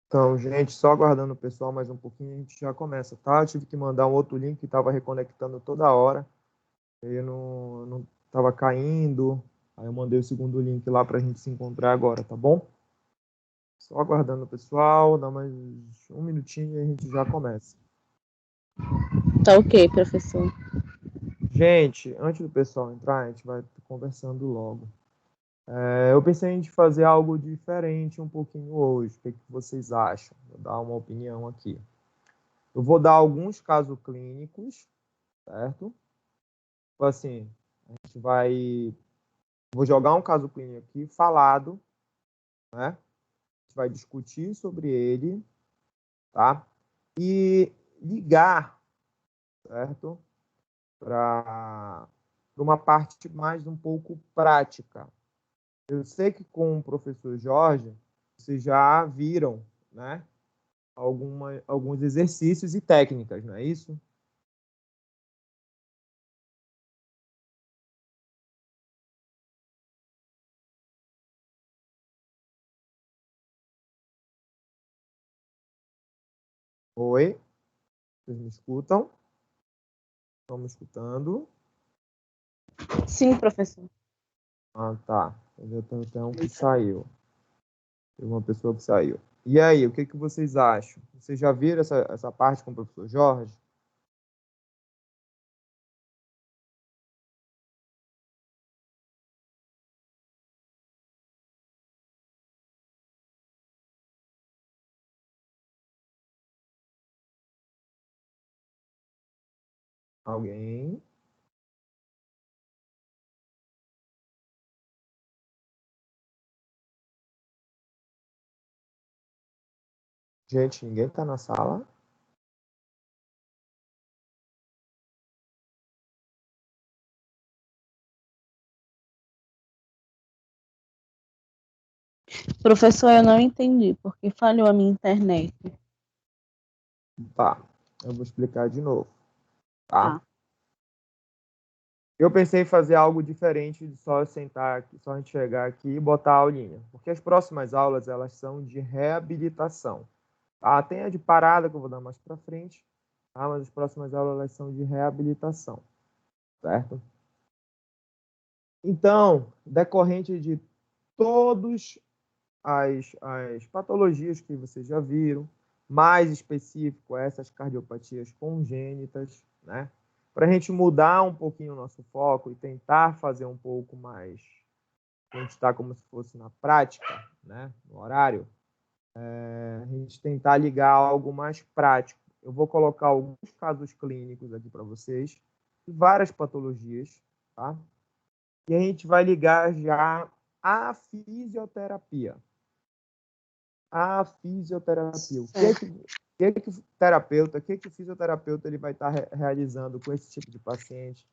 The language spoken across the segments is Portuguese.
Então, gente, só aguardando o pessoal mais um pouquinho, a gente já começa, tá? Eu tive que mandar um outro link que estava reconectando toda hora. Ele não estava caindo. Aí eu mandei o segundo link lá para a gente se encontrar agora, tá bom? Só aguardando o pessoal, dá mais um minutinho e a gente já começa. Tá ok, professor. Gente, antes do pessoal entrar, a gente vai conversando logo. Eu pensei em fazer algo diferente um pouquinho hoje. O que vocês acham? Vou dar uma opinião aqui. Eu vou dar alguns casos clínicos, certo? Tipo assim, a gente vai. Vou jogar um caso clínico aqui falado, né? A gente vai discutir sobre ele, tá? E ligar, certo? Para uma parte mais um pouco prática. Eu sei que com o professor Jorge, vocês já viram, né? Alguns exercícios e técnicas, não é isso? Oi? Vocês me escutam? Estão me escutando? Sim, professor. Ah, tá. Eu tenho um que saiu. Tem uma pessoa que saiu. E aí, o que vocês acham? Vocês já viram essa parte com o professor Jorge? Alguém? Gente, ninguém tá na sala? Professor, eu não entendi porque falhou a minha internet. Tá. Eu vou explicar de novo, tá? Tá. Eu pensei em fazer algo diferente de só sentar aqui, só a gente chegar aqui e botar a aulinha. Porque as próximas aulas, elas são de reabilitação. Tá? Tem a de parada, que eu vou dar mais para frente, tá? Mas as próximas aulas, elas são de reabilitação, certo? Então, decorrente de todas as patologias que vocês já viram, mais específico essas cardiopatias congênitas, né? Para a gente mudar um pouquinho o nosso foco e tentar fazer um pouco mais, a gente está como se fosse na prática, né? No horário, a gente tentar ligar algo mais prático. Eu vou colocar alguns casos clínicos aqui para vocês, várias patologias, tá? E a gente vai ligar já a fisioterapia. A fisioterapia. O que o terapeuta, o fisioterapeuta ele vai estar realizando com esse tipo de paciente?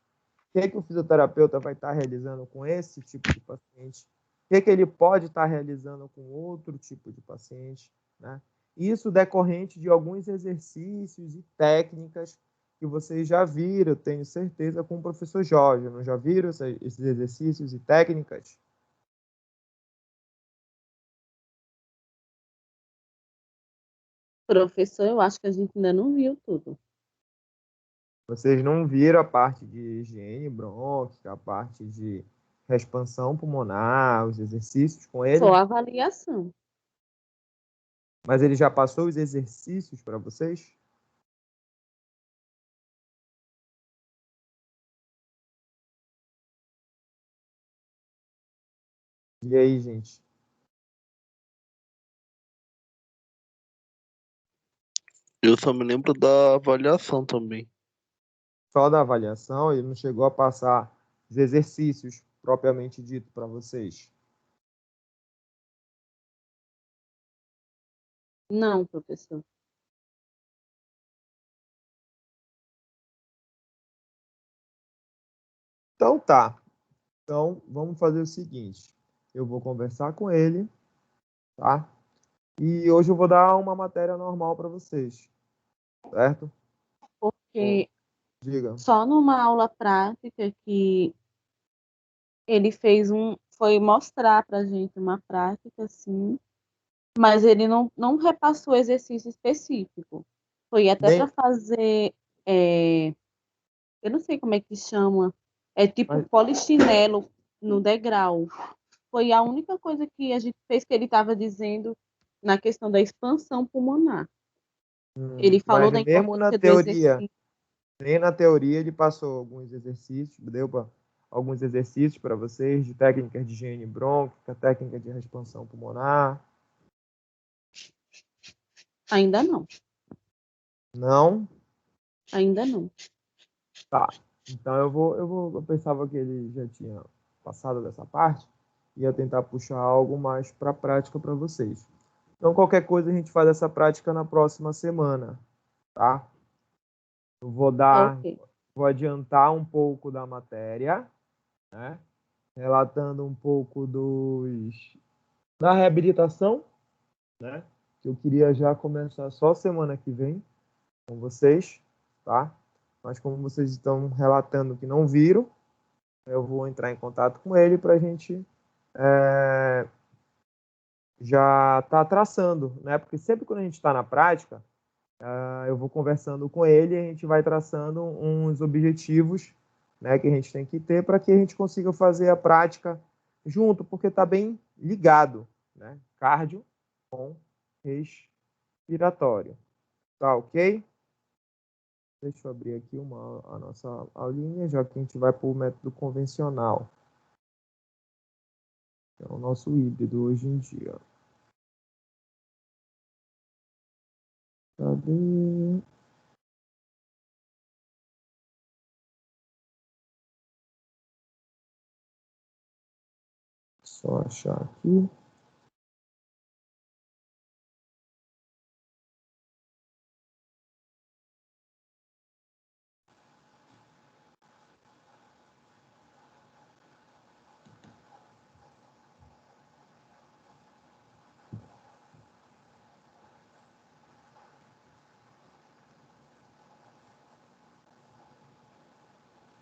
O fisioterapeuta vai estar realizando com esse tipo de paciente? Ele pode estar realizando com outro tipo de paciente, né? Isso decorrente de alguns exercícios e técnicas que vocês já viram, tenho certeza, com o professor Jorge. Não já viram esses exercícios e técnicas? Professor, eu acho que a gente ainda não viu tudo. Vocês não viram a parte de higiene brônquica, a parte de expansão pulmonar, os exercícios com Só ele? a avaliação. Mas ele já passou os exercícios para vocês? E aí, gente? Eu só me lembro da avaliação também. Só da avaliação, ele não chegou a passar os exercícios propriamente dito para vocês? Não, professor. Então tá. Então vamos fazer o seguinte: eu vou conversar com ele, tá? E hoje eu vou dar uma matéria normal para vocês, certo? Porque Diga. só numa aula prática que ele foi mostrar pra gente uma prática, assim, Mas ele não repassou exercício específico. Foi até Nem, para fazer, eu não sei como é que chama, é tipo mas, polichinelo no degrau. Foi a única coisa que a gente fez que ele estava dizendo na questão da expansão pulmonar. Ele falou mas da mesmo na importância do teoria, exercício. nem na teoria ele passou alguns exercícios, alguns exercícios para vocês de técnicas de higiene brônquica, técnica de expansão pulmonar. Ainda não, Não? ainda não. Tá. Então eu pensava que ele já tinha passado dessa parte e ia tentar puxar algo mais para a prática para vocês. Então qualquer coisa a gente faz essa prática na próxima semana, tá? Eu Ok. vou adiantar um pouco da matéria, né? Relatando um pouco da reabilitação, né? Que eu queria já começar só semana que vem com vocês, tá? Mas como vocês estão relatando que não viram, eu vou entrar em contato com ele para a gente já estar traçando, né? Porque sempre quando a gente está na prática, eu vou conversando com ele e a gente vai traçando uns objetivos, né, que a gente tem que ter para que a gente consiga fazer a prática junto, porque está bem ligado, né? Cardio com respiratório. Tá ok? Deixa eu abrir aqui a nossa aulinha, já que a gente vai para o método convencional. É o nosso híbrido hoje em dia. Cadê? Só achar aqui.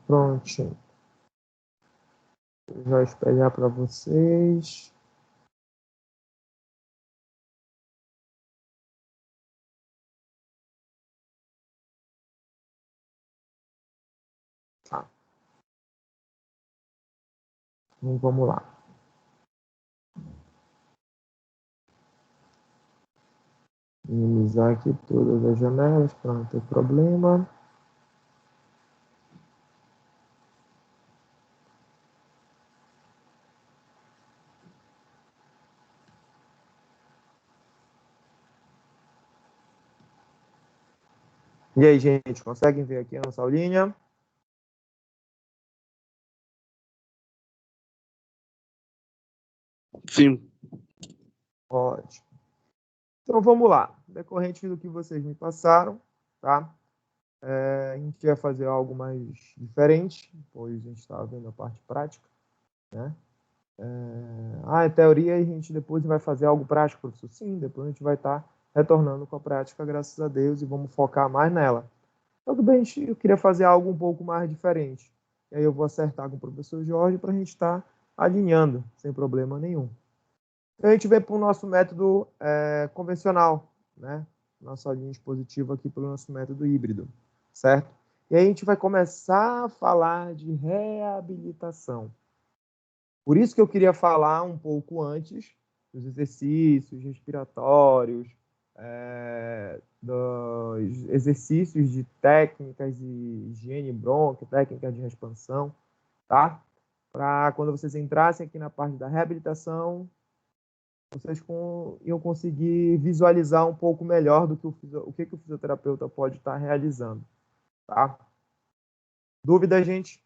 Prontinho. Eu já espelhar para vocês. Tá. Então, vamos lá. Minimizar aqui todas as janelas para não ter problema. E aí, gente, conseguem ver aqui a nossa aulinha? Sim. Ótimo. Então, vamos lá. Decorrente do que vocês me passaram, tá? A gente vai fazer algo mais diferente, pois a gente está vendo a parte prática, né? É teoria e a gente depois vai fazer algo prático, professor? Sim, depois a gente vai estar retornando com a prática, graças a Deus, e vamos focar mais nela. Tudo bem, eu queria fazer algo um pouco mais diferente. E aí eu vou acertar com o professor Jorge para a gente estar alinhando, sem problema nenhum. Então, a gente vem para o nosso método convencional, né? Nossa linha dispositiva aqui pelo nosso método híbrido, certo? E aí a gente vai começar a falar de reabilitação. Por isso que eu queria falar um pouco antes dos exercícios respiratórios, dos exercícios de técnicas de higiene brônquia, técnicas de expansão, tá? Para quando vocês entrassem aqui na parte da reabilitação, vocês iam conseguir visualizar um pouco melhor do que o que o fisioterapeuta pode estar realizando, tá? Dúvida, gente?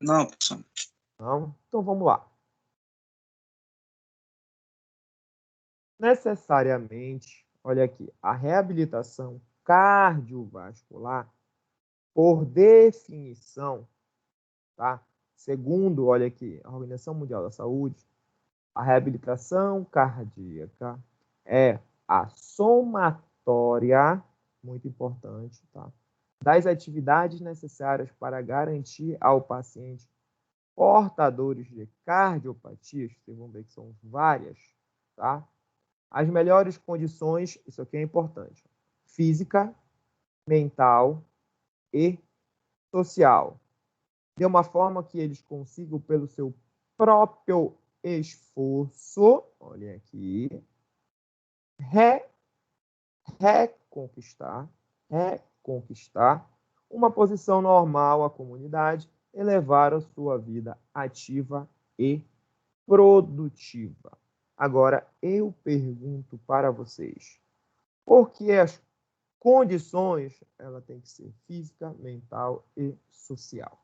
Não, professor. Não? Então vamos lá. Necessariamente, olha aqui, a reabilitação cardiovascular, por definição, tá? Segundo, olha aqui, a Organização Mundial da Saúde, a reabilitação cardíaca é a somatória, muito importante, tá? Das atividades necessárias para garantir ao paciente portadores de cardiopatias, vocês vão ver que são várias, tá? As melhores condições, isso aqui é importante, física, mental e social, de uma forma que eles consigam, pelo seu próprio esforço, olhem aqui, reconquistar uma posição normal à comunidade, elevar a sua vida ativa e produtiva. Agora, eu pergunto para vocês, por que as condições ela tem que ser física, mental e social?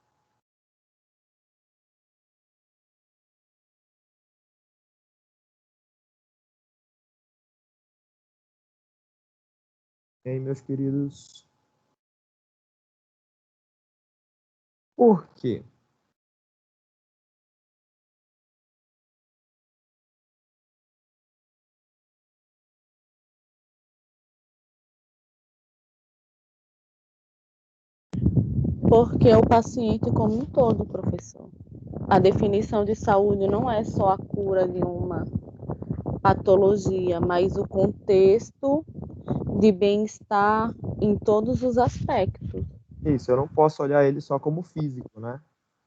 Hein, meus queridos? Por quê? Porque o paciente como um todo, professor. A definição de saúde não é só a cura de uma patologia, mas o contexto de bem-estar em todos os aspectos. Isso, eu não posso olhar ele só como físico, né?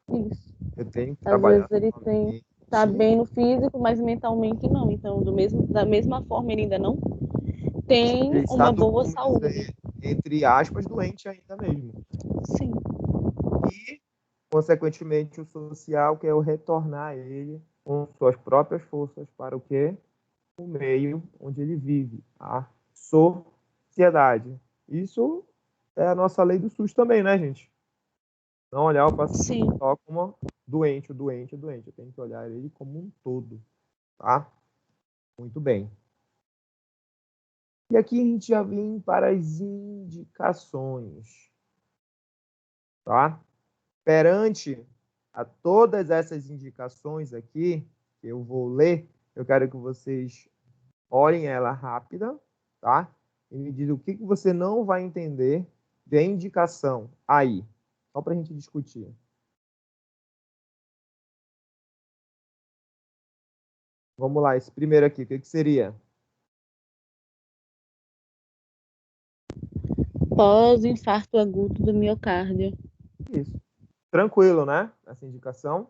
Isso. Eu tenho que Às trabalhar vezes ele tá bem no físico, mas mentalmente não. Então, da mesma forma, ele ainda não tem ele está, uma boa vamos saúde. dizer, entre aspas, doente ainda mesmo. Sim. E, consequentemente, o social, que é o retornar ele com suas próprias forças para o quê? O meio onde ele vive, a sociedade. Isso é a nossa lei do SUS também, né, gente? Não olhar o paciente Sim. só como doente, o doente, o doente. Eu tenho que olhar ele como um todo, tá? Muito bem. E aqui a gente já vem para as indicações, tá? Perante a todas essas indicações aqui, que eu vou ler, eu quero que vocês olhem ela rápida, tá? E me dizem o que você não vai entender de indicação aí, só para a gente discutir. Vamos lá, esse primeiro aqui, o que seria? Pós-infarto agudo do miocárdio. Isso. Tranquilo, né? Essa indicação.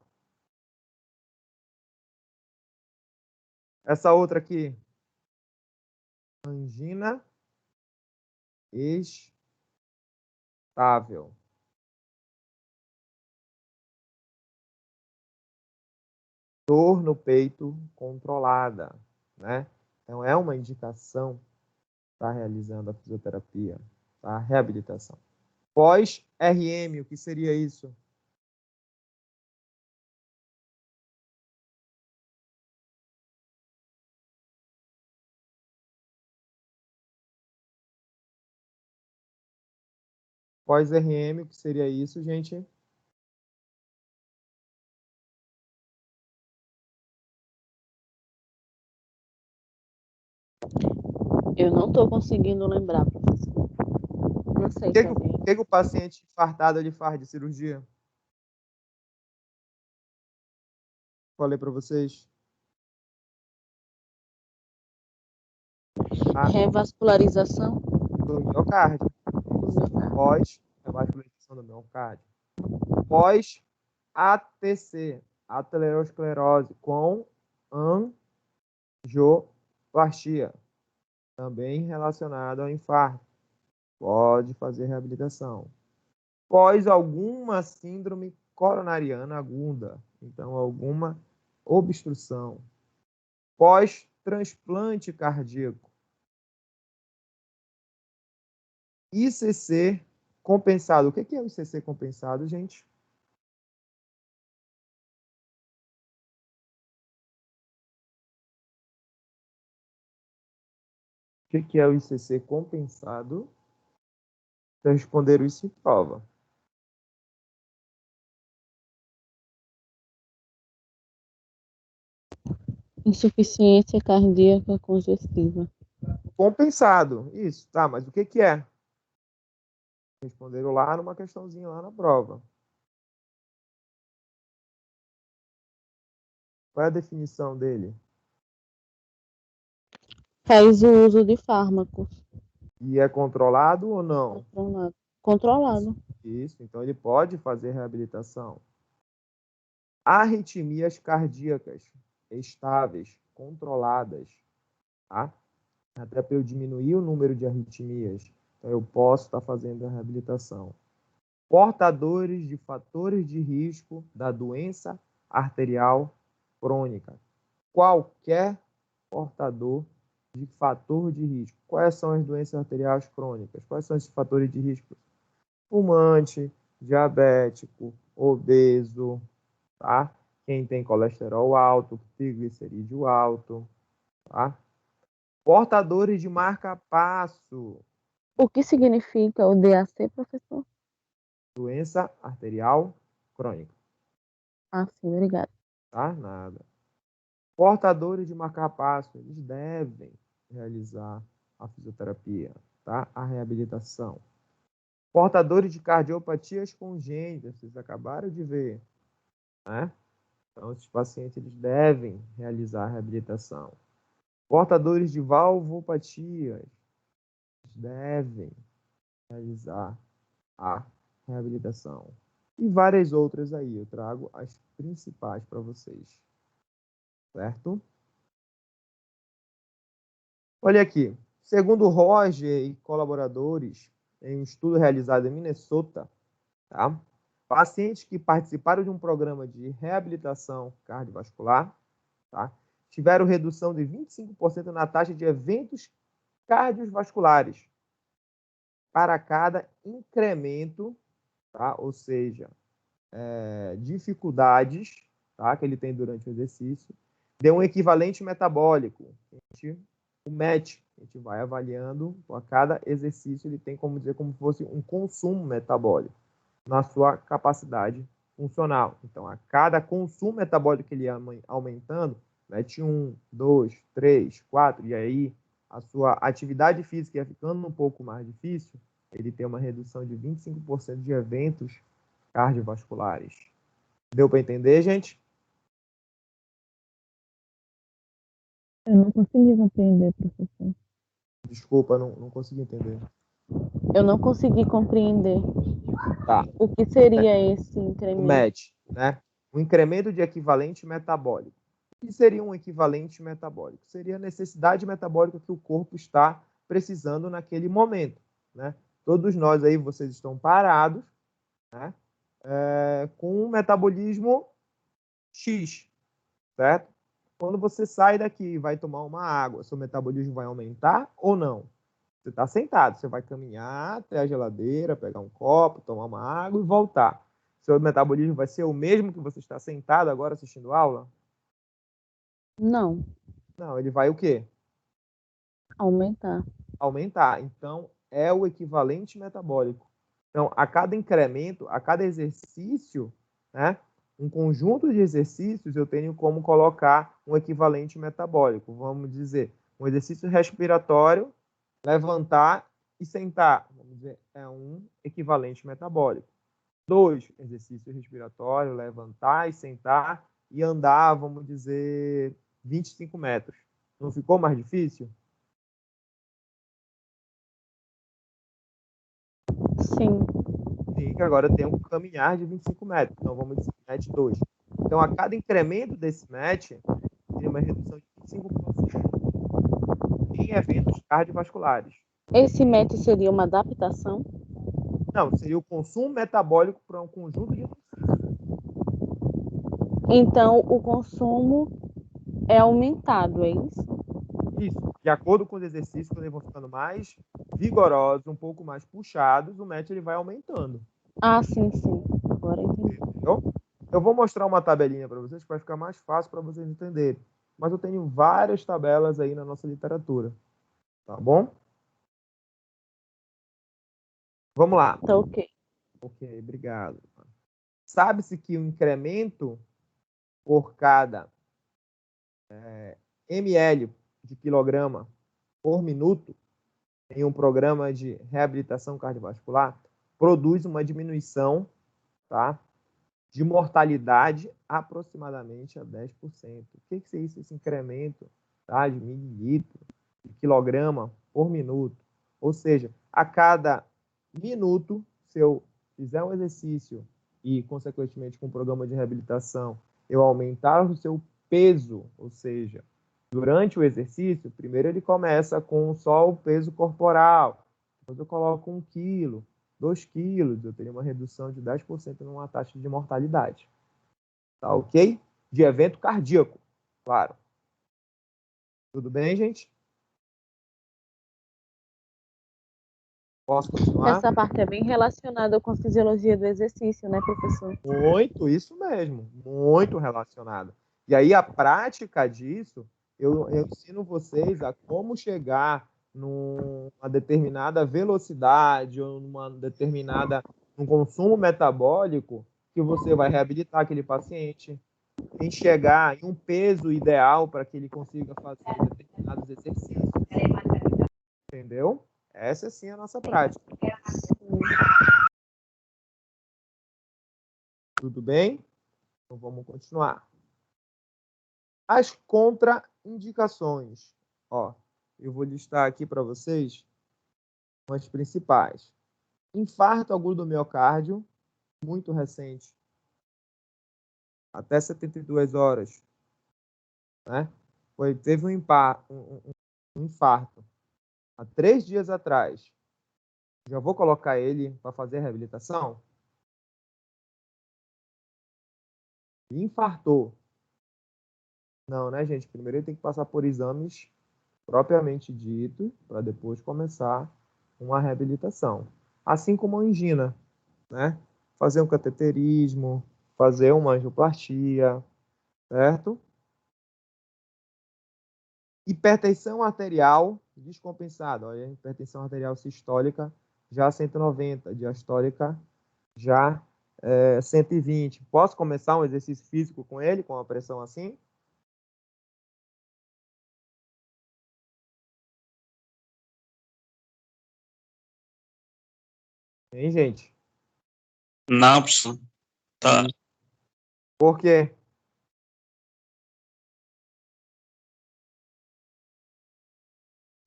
Essa outra aqui, angina estável. Dor no peito controlada, né? Então, é uma indicação para realizando a fisioterapia, a reabilitação. Pós-RM, o que seria isso? Pós-RM, o que seria isso, gente? Eu não estou conseguindo lembrar, professor. Não sei também. O que o paciente infartado ele faz de cirurgia? Falei para vocês. Revascularização Do miocárdio. do miocárdio. Pós-revascularização do miocárdio. Pós-ATC, aterosclerose com angioplastia, também relacionado ao infarto. Pode fazer reabilitação. Pós alguma síndrome coronariana aguda, então alguma obstrução. Pós transplante cardíaco. ICC compensado. O que é o ICC compensado, gente? O que é o ICC compensado? Se responderam isso em prova. Insuficiência cardíaca congestiva. Compensado, isso. Tá, mas o que é? Responderam lá numa questãozinha lá na prova. Qual é a definição dele? Faz o uso de fármacos. E é controlado ou não? Controlado. Controlado. Isso, então ele pode fazer reabilitação. Arritmias cardíacas estáveis, controladas, tá? Até para eu diminuir o número de arritmias, então eu posso estar fazendo a reabilitação. Portadores de fatores de risco da doença arterial crônica. Qualquer portador de fator de risco. Quais são as doenças arteriais crônicas? Quais são esses fatores de risco? Fumante, diabético, obeso, tá? Quem tem colesterol alto, triglicerídeo alto, tá? Portadores de marca-passo, O que significa o DAC, professor? doença arterial crônica, Ah, sim, obrigada. tá? Nada. Portadores de marca-passo, eles devem realizar a fisioterapia, tá? A reabilitação. Portadores de cardiopatias congênitas, vocês acabaram de ver, né? Então, esses pacientes eles devem realizar a reabilitação. Portadores de valvopatias devem realizar a reabilitação. E várias outras aí, eu trago as principais para vocês. Certo? Olha aqui. Segundo Roger e colaboradores, em um estudo realizado em Minnesota, tá? Pacientes que participaram de um programa de reabilitação cardiovascular, tá? Tiveram redução de 25% na taxa de eventos cardiovasculares para cada incremento, tá? Ou seja, dificuldades, tá? Que ele tem durante o exercício, deu um equivalente metabólico. O MET, a gente vai avaliando, a cada exercício ele tem como dizer como fosse um consumo metabólico na sua capacidade funcional. Então, a cada consumo metabólico que ele ia aumentando, MET 1, 2, 3, 4, e aí a sua atividade física ia ficando um pouco mais difícil, ele tem uma redução de 25% de eventos cardiovasculares. Deu para entender, gente? Eu não consegui compreender, professor. Desculpa, não consegui entender. Eu não consegui compreender. Tá. O que seria esse O incremento? MET, né? O incremento de equivalente metabólico. O que seria um equivalente metabólico? Seria a necessidade metabólica que o corpo está precisando naquele momento, né? Todos nós aí, vocês estão parados, né? Com um metabolismo X, certo? Quando você sai daqui e vai tomar uma água, seu metabolismo vai aumentar ou não? Você está sentado, você vai caminhar até a geladeira, pegar um copo, tomar uma água e voltar. Seu metabolismo vai ser o mesmo que você está sentado agora assistindo aula? Não. Não, ele vai o quê? Aumentar. Aumentar. Então, é o equivalente metabólico. Então, a cada incremento, a cada exercício, né, um conjunto de exercícios, eu tenho como colocar um equivalente metabólico. Vamos dizer, um exercício respiratório, levantar e sentar. Vamos dizer, é um equivalente metabólico. 2, exercício respiratório, levantar e sentar e andar, vamos dizer, 25 metros. Não ficou mais difícil? Sim. Sim, que agora tem um caminhar de 25 metros. Então, vamos dizer MET 2. Então, a cada incremento desse MET, tem uma redução de 25% em eventos cardiovasculares. Esse método seria uma adaptação? Não, seria o consumo metabólico para um conjunto de exercícios. Então, o consumo é aumentado, é isso? Isso. De acordo com os exercícios, quando eles vão ficando mais vigorosos, um pouco mais puxados, o MET ele vai aumentando. Ah, sim, sim. Agora entendi. Entendeu? Eu vou mostrar uma tabelinha para vocês que vai ficar mais fácil para vocês entenderem. Mas eu tenho várias tabelas aí na nossa literatura. Tá bom? Vamos lá. Tá ok. Ok, obrigado. Sabe-se que o incremento por cada ml de quilograma por minuto em um programa de reabilitação cardiovascular produz uma diminuição, tá, de mortalidade aproximadamente a 10%. O que é isso? Esse incremento, tá, de mililitro, de quilograma por minuto. Ou seja, a cada minuto, se eu fizer um exercício e, consequentemente, com um programa de reabilitação, eu aumentar o seu peso, ou seja, durante o exercício, primeiro ele começa com só o peso corporal, depois eu coloco 1 quilo, 2 quilos, eu teria uma redução de 10% numa taxa de mortalidade. Tá ok? De evento cardíaco, claro. Tudo bem, gente? Posso continuar? Essa parte é bem relacionada com a fisiologia do exercício, né, professor? Muito, isso mesmo, muito relacionado. E aí, a prática disso, eu ensino vocês a como chegar numa determinada velocidade ou num consumo metabólico que você vai reabilitar aquele paciente, em chegar em um peso ideal para que ele consiga fazer determinados exercícios. Entendeu? Essa sim é a nossa prática. Tudo bem? Então vamos continuar. As contraindicações. Ó, eu vou listar aqui para vocês as principais. Infarto agudo do miocárdio, muito recente, até 72 horas, né? Teve um infarto há 3 dias atrás. Já vou colocar ele para fazer a reabilitação? Infartou. Não, né, gente? Primeiro ele tem que passar por exames propriamente dito, para depois começar uma reabilitação. Assim como a angina, né? Fazer um cateterismo, fazer uma angioplastia, certo? Hipertensão arterial descompensada. Olha, hipertensão arterial sistólica já 190, diastólica já 120. Posso começar um exercício físico com ele, com a pressão assim? Hein, gente? Não, professor. Tá. Por quê?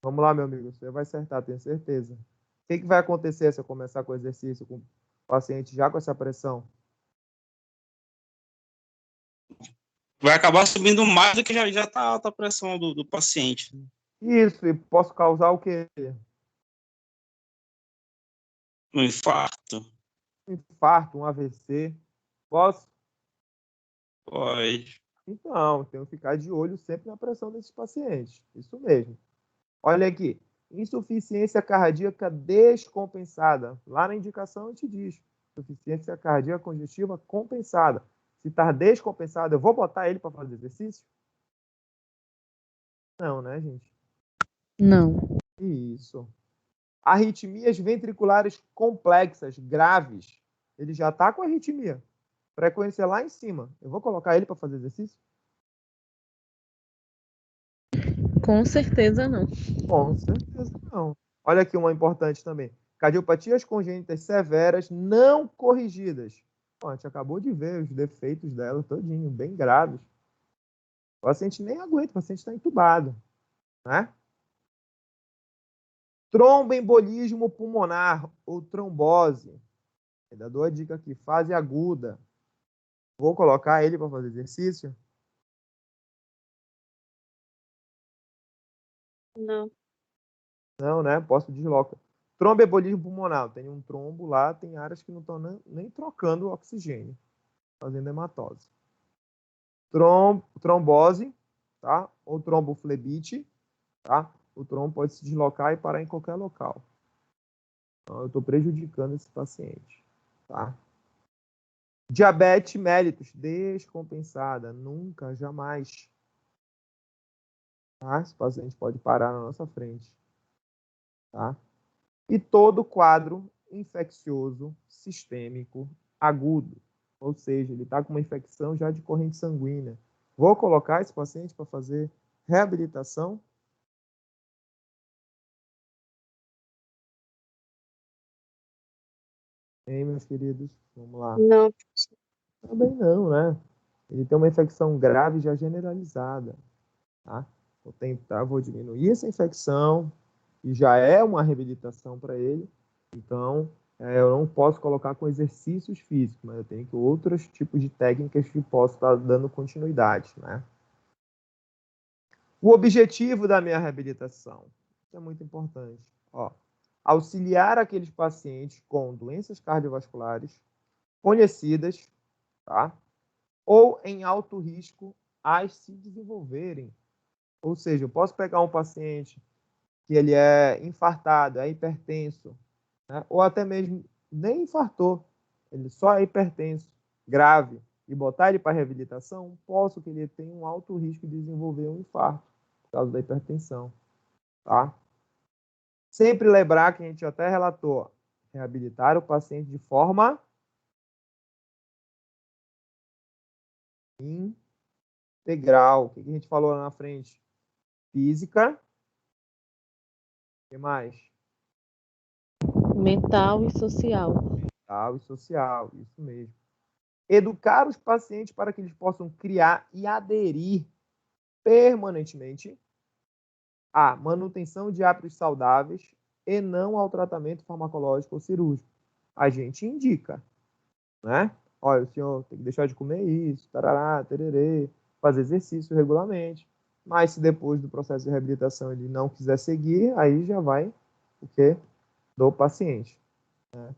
Vamos lá, meu amigo, você vai acertar, tenho certeza. O que vai acontecer se eu começar com o exercício com o paciente já com essa pressão? Vai acabar subindo mais do que já está alta a pressão do paciente. Isso, e posso causar o quê? Um infarto. Um infarto, um AVC. Posso? Pode. Então, tenho que ficar de olho sempre na pressão desses pacientes. Isso mesmo. Olha aqui, insuficiência cardíaca descompensada. Lá na indicação a gente diz, insuficiência cardíaca congestiva compensada. Se está descompensado, eu vou botar ele para fazer exercício? Não, né, gente? Não. Isso. Arritmias ventriculares complexas, graves. Ele já está com arritmia. Frequência lá em cima. Eu vou colocar ele para fazer exercício? Com certeza não. Com certeza não. Olha aqui uma importante também. Cardiopatias congênitas severas não corrigidas. Bom, a gente acabou de ver os defeitos dela todinho, bem graves. O paciente nem aguenta, o paciente está entubado, né? Tromboembolismo pulmonar ou trombose. Ainda dou a dica aqui, fase aguda. Vou colocar ele para fazer exercício? Não. Não, né? Posso deslocar. Tromboembolismo pulmonar. Tem um trombo lá, tem áreas que não estão nem trocando o oxigênio, fazendo hematose. Trombose, tá? Ou tromboflebite, tá? O trombo pode se deslocar e parar em qualquer local. Então, eu estou prejudicando esse paciente, tá? Diabetes mellitus descompensada, nunca, jamais. Tá? Esse paciente pode parar na nossa frente, tá? E todo quadro infeccioso sistêmico agudo, ou seja, ele está com uma infecção já de corrente sanguínea. Vou colocar esse paciente para fazer reabilitação? Hein, meus queridos? Vamos lá. Não. Também não, né? Ele tem uma infecção grave já generalizada, tá? Vou diminuir essa infecção, e já é uma reabilitação para ele. Então, eu não posso colocar com exercícios físicos, mas eu tenho que outros tipos de técnicas que posso estar dando continuidade, né? O objetivo da minha reabilitação, isso é muito importante, ó, auxiliar aqueles pacientes com doenças cardiovasculares conhecidas, tá? Ou em alto risco a se desenvolverem. Ou seja, eu posso pegar um paciente que ele é infartado, é hipertenso, né? Ou até mesmo nem infartou, ele só é hipertenso, grave, e botar ele para reabilitação, posso que ele tenha um alto risco de desenvolver um infarto por causa da hipertensão, tá? Sempre lembrar que a gente até relatou, reabilitar o paciente de forma integral. O que a gente falou lá na frente? Física. O que mais? Mental e social. Mental e social, isso mesmo. Educar os pacientes para que eles possam criar e aderir permanentemente à manutenção de hábitos saudáveis e não ao tratamento farmacológico ou cirúrgico. A gente indica, né? Olha, o senhor tem que deixar de comer isso, tarará, tererê, fazer exercício regularmente. Mas se depois do processo de reabilitação ele não quiser seguir, aí já vai o quê? Do paciente. Né?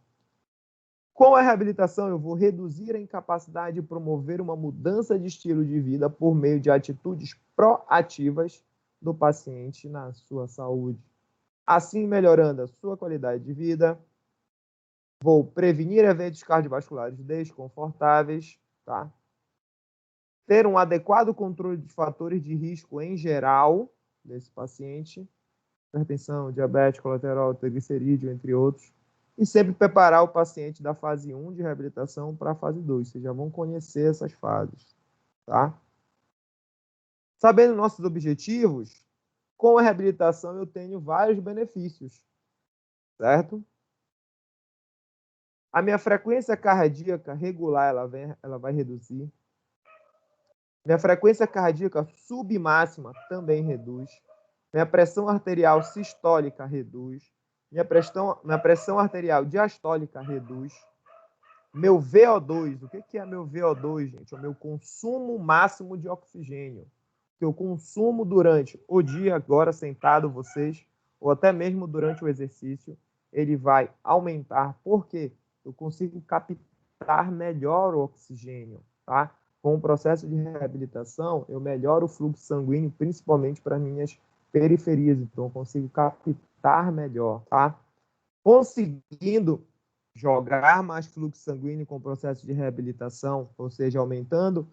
Com a reabilitação, eu vou reduzir a incapacidade de promover uma mudança de estilo de vida por meio de atitudes proativas do paciente na sua saúde. Assim, melhorando a sua qualidade de vida, vou prevenir eventos cardiovasculares desconfortáveis, tá? Ter um adequado controle dos fatores de risco em geral desse paciente, hipertensão, diabetes, colesterol, triglicerídeo, entre outros, e sempre preparar o paciente da fase 1 de reabilitação para a fase 2. Vocês já vão conhecer essas fases, tá? Sabendo nossos objetivos, com a reabilitação eu tenho vários benefícios, certo? A minha frequência cardíaca regular ela vai reduzir. Minha frequência cardíaca submáxima também reduz. Minha pressão arterial sistólica reduz. Minha pressão arterial diastólica reduz. Meu VO2, o que é meu VO2, gente? É o meu consumo máximo de oxigênio. Que eu consumo durante o dia, agora sentado vocês, ou até mesmo durante o exercício, ele vai aumentar. Por quê? Eu consigo captar melhor o oxigênio, tá? Com o processo de reabilitação, eu melhoro o fluxo sanguíneo, principalmente para minhas periferias, então eu consigo captar melhor, tá? Conseguindo jogar mais fluxo sanguíneo com o processo de reabilitação, ou seja, aumentando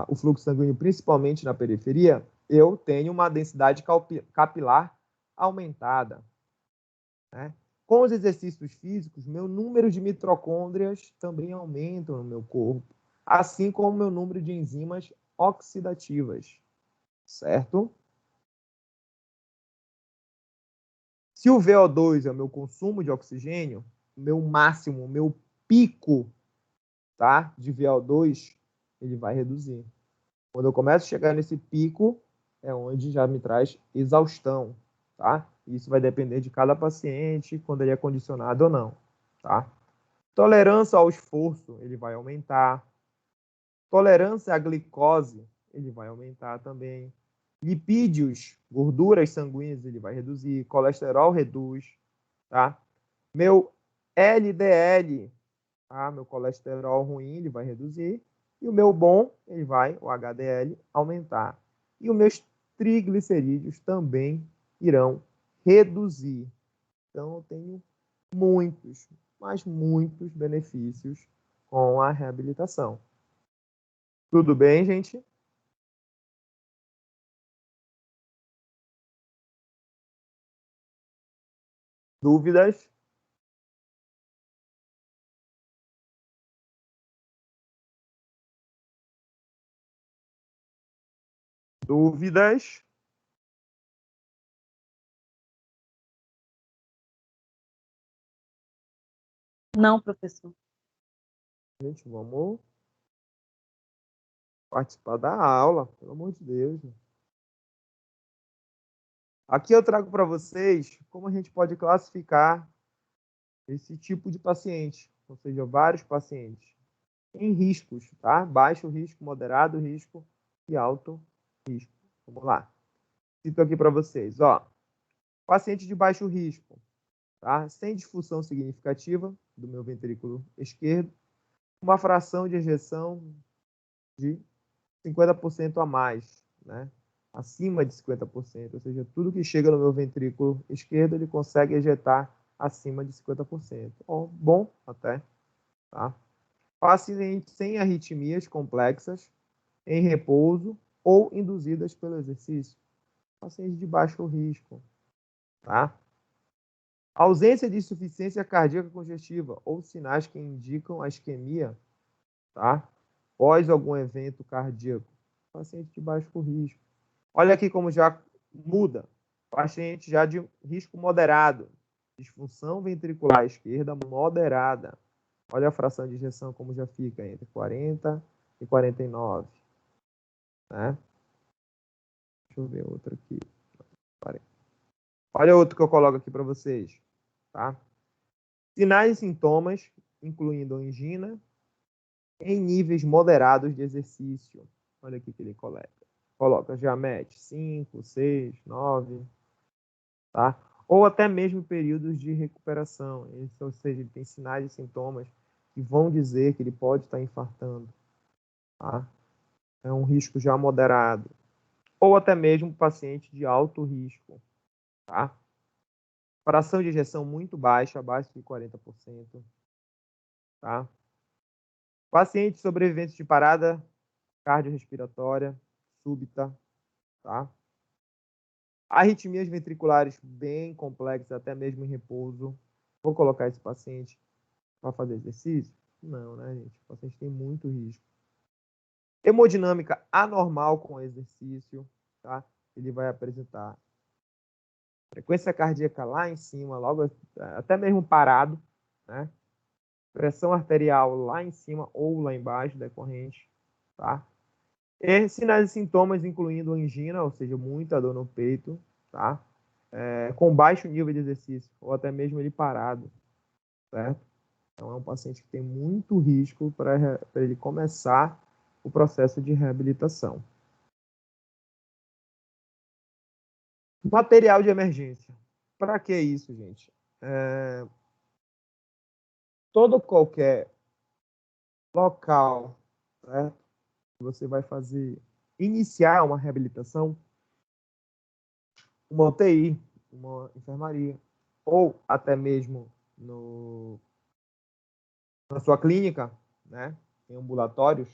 o fluxo sanguíneo principalmente na periferia, eu tenho uma densidade capilar aumentada. Né? Com os exercícios físicos, meu número de mitocôndrias também aumenta no meu corpo, assim como meu número de enzimas oxidativas, certo? Se o VO2 é o meu consumo de oxigênio, o meu máximo, o meu pico, tá, de VO2, ele vai reduzir. Quando eu começo a chegar nesse pico, é onde já me traz exaustão, tá? Isso vai depender de cada paciente, quando ele é condicionado ou não, tá? Tolerância ao esforço, ele vai aumentar. Tolerância à glicose, ele vai aumentar também. Lipídios, gorduras sanguíneas, ele vai reduzir. Colesterol reduz, tá? Meu LDL, tá? Meu colesterol ruim, ele vai reduzir. E o meu bom, ele vai, o HDL, aumentar. E os meus triglicerídeos também irão reduzir. Então, eu tenho muitos, mas muitos benefícios com a reabilitação. Tudo bem, gente? Dúvidas? Dúvidas? Não, professor. Gente, vamos participar da aula, pelo amor de Deus. Aqui eu trago para vocês como a gente pode classificar esse tipo de paciente, ou seja, vários pacientes, em riscos, tá? Baixo risco, moderado risco e alto risco. Vamos lá. Cito aqui para vocês, ó. Paciente de baixo risco, tá? Sem disfunção significativa do meu ventrículo esquerdo, uma fração de ejeção de 50% a mais, né? Acima de 50%, ou seja, tudo que chega no meu ventrículo esquerdo, ele consegue ejetar acima de 50%. Bom até, tá? Paciente sem arritmias complexas, em repouso ou induzidas pelo exercício. Paciente de baixo risco, tá? Ausência de insuficiência cardíaca congestiva ou sinais que indicam a isquemia, tá? Pós algum evento cardíaco. Paciente de baixo risco. Olha aqui como já muda. Paciente já de risco moderado. Disfunção ventricular esquerda moderada. Olha a fração de ejeção como já fica entre 40 e 49. Né? Deixa eu ver outro aqui. Olha outro que eu coloco aqui para vocês. Tá? Sinais e sintomas, incluindo angina, em níveis moderados de exercício. Olha aqui que ele coloca Giamet 5, 6, 9, tá? Ou até mesmo períodos de recuperação. Ou seja, ele tem sinais e sintomas que vão dizer que ele pode estar infartando, tá? É um risco já moderado. Ou até mesmo paciente de alto risco, tá? Fração de ejeção muito baixa, abaixo de 40%, tá? Pacientes sobreviventes de parada cardiorrespiratória súbita, tá? Arritmias ventriculares bem complexas, até mesmo em repouso. Vou colocar esse paciente para fazer exercício? Não, né, gente? O paciente tem muito risco. Hemodinâmica anormal com exercício, tá? Ele vai apresentar frequência cardíaca lá em cima, logo até mesmo parado, né? Pressão arterial lá em cima ou lá embaixo, decorrente, tá? E sinais e sintomas, incluindo angina, ou seja, muita dor no peito, tá? Com baixo nível de exercício, ou até mesmo ele parado, certo? Então, é um paciente que tem muito risco para ele começar o processo de reabilitação. Material de emergência. Para que isso, gente? Qualquer local, certo? Que você vai iniciar uma reabilitação, uma UTI, uma enfermaria, ou até mesmo na sua clínica, né, em ambulatórios,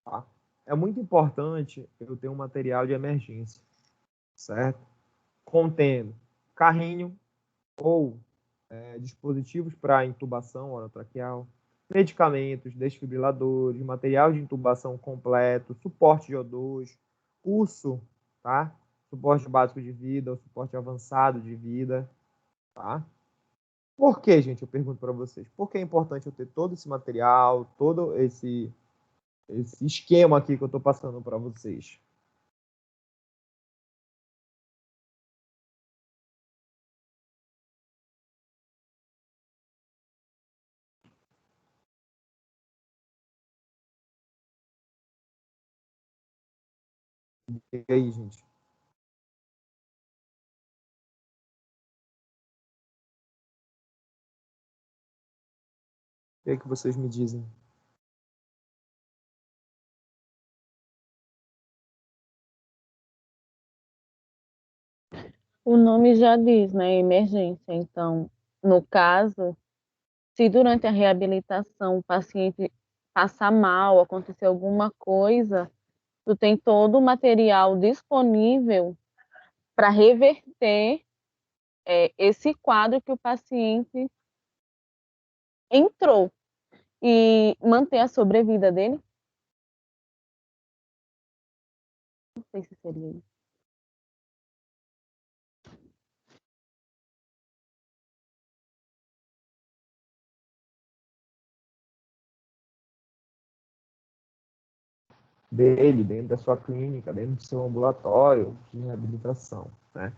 tá? É muito importante eu ter um material de emergência, certo? Contendo carrinho ou dispositivos para intubação orotraqueal, medicamentos, desfibriladores, material de intubação completo, suporte de O2, curso, tá? Suporte básico de vida, ou suporte avançado de vida, tá? Por que, gente? Eu pergunto para vocês. Por que é importante eu ter todo esse material, todo esse esquema aqui que eu estou passando para vocês? E aí, gente? O que vocês me dizem? O nome já diz, né? Emergência. Então, no caso, se durante a reabilitação o paciente passar mal, acontecer alguma coisa, tu tem todo o material disponível para reverter esse quadro que o paciente entrou e manter a sobrevida dele. Não sei se seria isso. dele, dentro da sua clínica, dentro do seu ambulatório de reabilitação, né?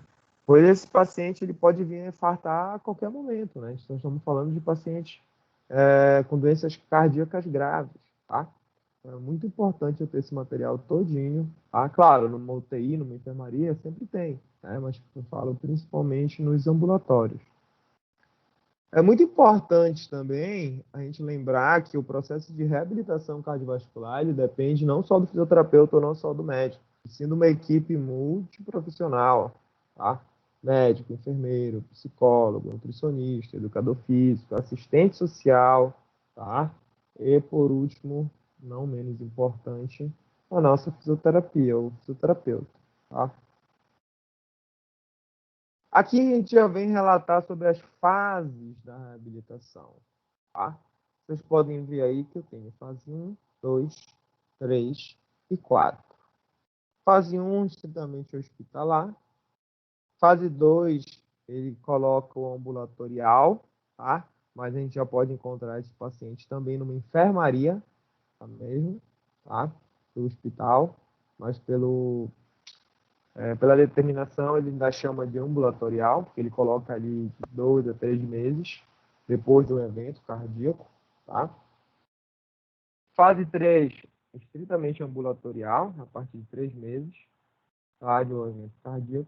Pois esse paciente ele pode vir a infartar a qualquer momento, né? Então, estamos falando de pacientes com doenças cardíacas graves, tá? É muito importante eu ter esse material todinho, tá? Claro, numa UTI, numa enfermaria, sempre tem, né? Mas eu falo principalmente nos ambulatórios. É muito importante também a gente lembrar que o processo de reabilitação cardiovascular ele depende não só do fisioterapeuta ou não só do médico, e sim de uma equipe multiprofissional, tá? Médico, enfermeiro, psicólogo, nutricionista, educador físico, assistente social, tá? E, por último, não menos importante, a nossa fisioterapia, o fisioterapeuta, tá? Aqui a gente já vem relatar sobre as fases da reabilitação, tá? Vocês podem ver aí que eu tenho fase 1, 2, 3 e 4. Fase 1, estritamente hospitalar. Fase 2, ele coloca o ambulatorial, tá? Mas a gente já pode encontrar esse paciente também numa enfermaria, tá mesmo, tá? Do hospital, mas pela determinação, ele ainda chama de ambulatorial, porque ele coloca ali de 2 a 3 meses depois do evento cardíaco, tá? Fase 3, estritamente ambulatorial, a partir de 3 meses, tá? De um evento cardíaco.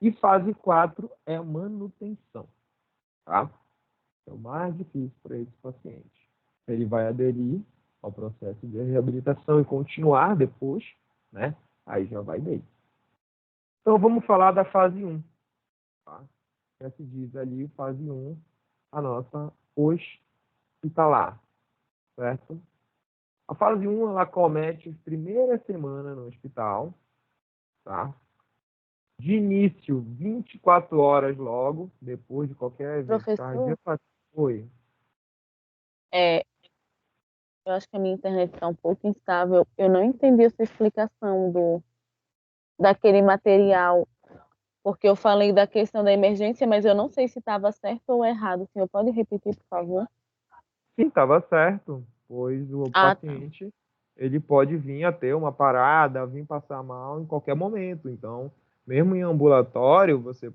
E fase 4 é manutenção, tá? É o mais difícil para esse paciente. Ele vai aderir ao processo de reabilitação e continuar depois, né? Aí já vai dele. Então, vamos falar da fase 1. Tá? Já se diz ali, fase 1, a nossa hospitalar, certo? A fase 1, ela comete as primeiras semanas no hospital, tá? De início, 24 horas logo, depois de qualquer evento Professor, cardíaco. Oi. é, eu acho que a minha internet está um pouco instável. Eu não entendi essa explicação daquele material, porque eu falei da questão da emergência, mas eu não sei se estava certo ou errado. O senhor pode repetir, por favor? Sim, estava certo, pois o Ah, tá. paciente ele pode vir a ter uma parada, vir passar mal em qualquer momento. Então, mesmo em ambulatório, você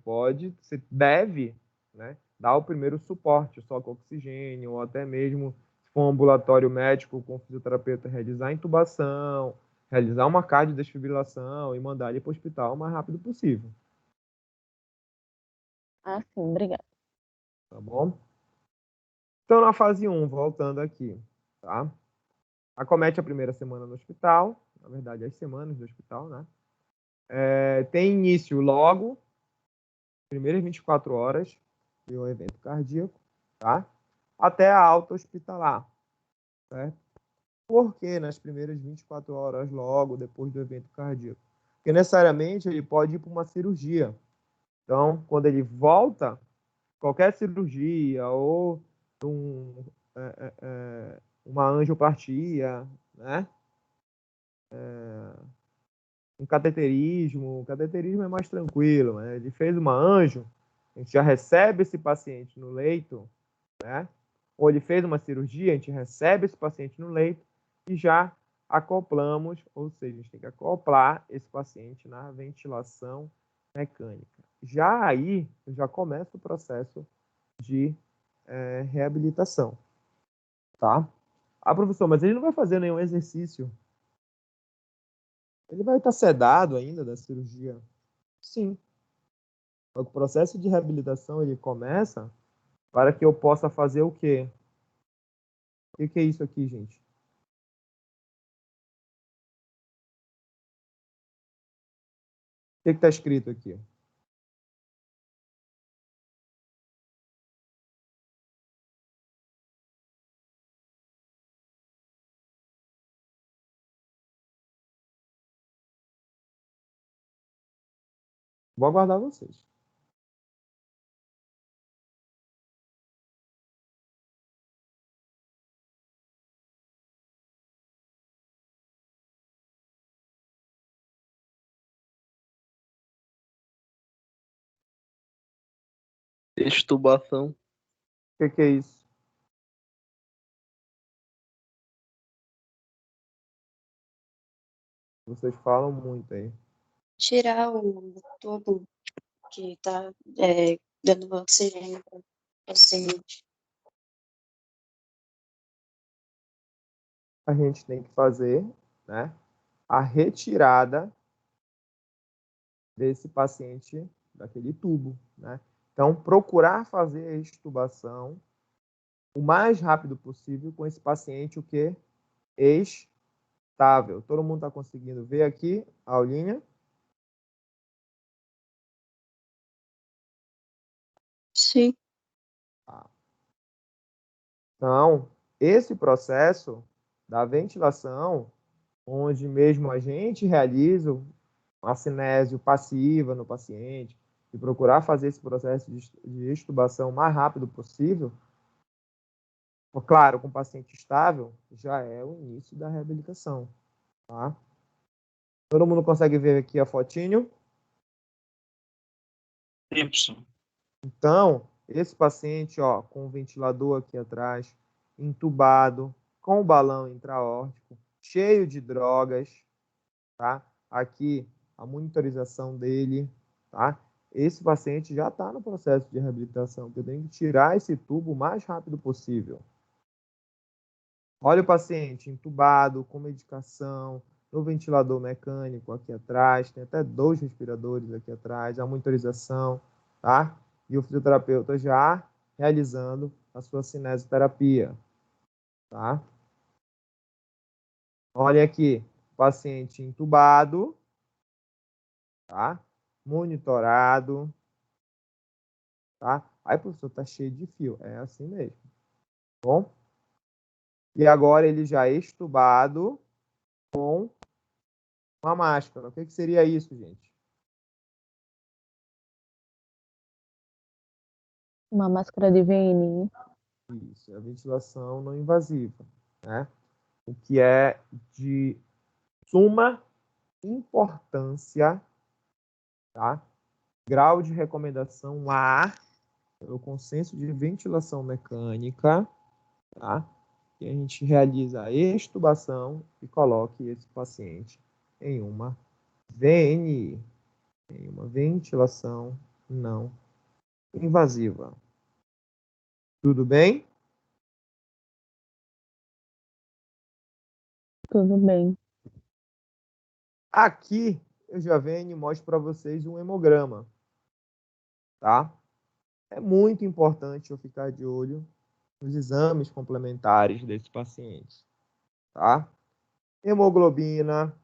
deve, né, dar o primeiro suporte, só com oxigênio, ou até mesmo, se for um ambulatório médico com fisioterapeuta, realizar intubação, realizar uma cardiodesfibrilação e mandar ele para o hospital o mais rápido possível, Ah, sim, obrigada. tá bom? Então, na fase 1, voltando aqui, tá? Acomete a primeira semana no hospital, na verdade, as semanas do hospital, né? Tem início logo, primeiras 24 horas de um evento cardíaco, tá? Até a alta hospitalar, certo? Por que nas primeiras 24 horas logo depois do evento cardíaco? Porque necessariamente ele pode ir para uma cirurgia. Então, quando ele volta, qualquer cirurgia ou uma angioplastia, né? Um cateterismo. O cateterismo é mais tranquilo, né? Ele fez uma anjo, a gente já recebe esse paciente no leito, né? Ou ele fez uma cirurgia, a gente recebe esse paciente no leito e já acoplamos, ou seja, a gente tem que acoplar esse paciente na ventilação mecânica. Já aí, já começa o processo de reabilitação, tá? Ah, professor, mas ele não vai fazer nenhum exercício. Ele vai estar sedado ainda da cirurgia? Sim. O processo de reabilitação ele começa para que eu possa fazer o quê? O que é isso aqui, gente? O que está escrito aqui? Vou aguardar vocês. Extubação. O que é isso? Vocês falam muito aí. Tirar o tubo que está dando oxigênio para o paciente. A gente tem que fazer, né, a retirada desse paciente daquele tubo, né? Então, procurar fazer a extubação o mais rápido possível com esse paciente, o que? Estável. Todo mundo está conseguindo ver aqui a aulinha? Sim. Então, esse processo da ventilação, onde mesmo a gente realiza uma cinésio passiva no paciente e procurar fazer esse processo de extubação o mais rápido possível, claro, com o paciente estável, já é o início da reabilitação, tá? Todo mundo consegue ver aqui a fotinho? Sim, professor. Então, esse paciente, ó, com o ventilador aqui atrás, entubado, com o balão intraórtico, cheio de drogas, tá? Aqui a monitorização dele, tá? Esse paciente já está no processo de reabilitação, que eu tenho que tirar esse tubo o mais rápido possível. Olha o paciente entubado, com medicação, no ventilador mecânico aqui atrás, tem até 2 respiradores aqui atrás, a monitorização, tá? E o fisioterapeuta já realizando a sua cinesioterapia, tá? Olha aqui, paciente entubado, tá? Monitorado, tá? Aí, professor, tá cheio de fio. É assim mesmo, tá bom? E agora ele já é extubado com uma máscara. O que seria isso, gente? Uma máscara de VNI. Isso, é a ventilação não invasiva, né? O que é de suma importância, tá? Grau de recomendação A, pelo consenso de ventilação mecânica, tá? Que a gente realiza a extubação e coloque esse paciente em uma VNI, em uma ventilação não invasiva. Tudo bem? Tudo bem. Aqui eu já venho e mostro para vocês um hemograma, tá? É muito importante eu ficar de olho nos exames complementares desse paciente, tá? Hemoglobina,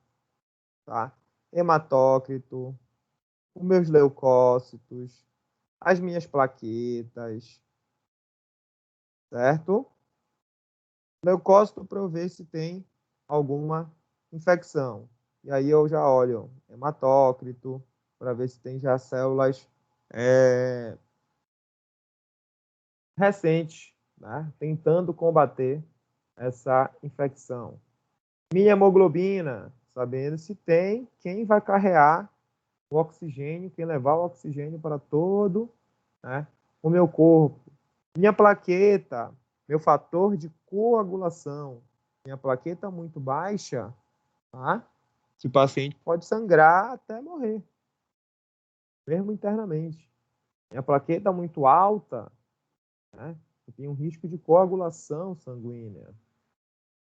tá? Hematócrito, os meus leucócitos, as minhas plaquetas, certo? Leucócito para eu ver se tem alguma infecção. E aí eu já olho hematócrito para ver se tem já células recentes, né? Tentando combater essa infecção. Minha hemoglobina, sabendo se tem quem vai carregar o oxigênio, quem levar o oxigênio para todo, né, o meu corpo. Minha plaqueta, meu fator de coagulação. Minha plaqueta muito baixa, tá? Esse paciente pode sangrar até morrer, mesmo internamente. Minha plaqueta muito alta, né? Eu tenho um risco de coagulação sanguínea,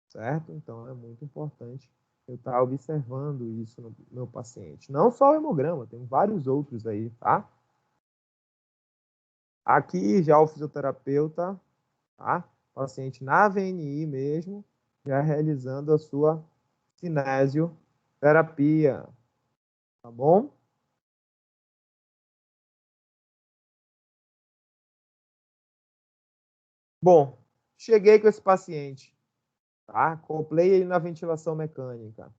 certo? Então é muito importante eu estar observando isso no meu paciente. Não só o hemograma, tem vários outros aí, tá? Aqui já o fisioterapeuta, tá? Paciente na VNI mesmo, já realizando a sua cinesioterapia, tá bom? Bom, cheguei com esse paciente, tá? Acoplei ele na ventilação mecânica,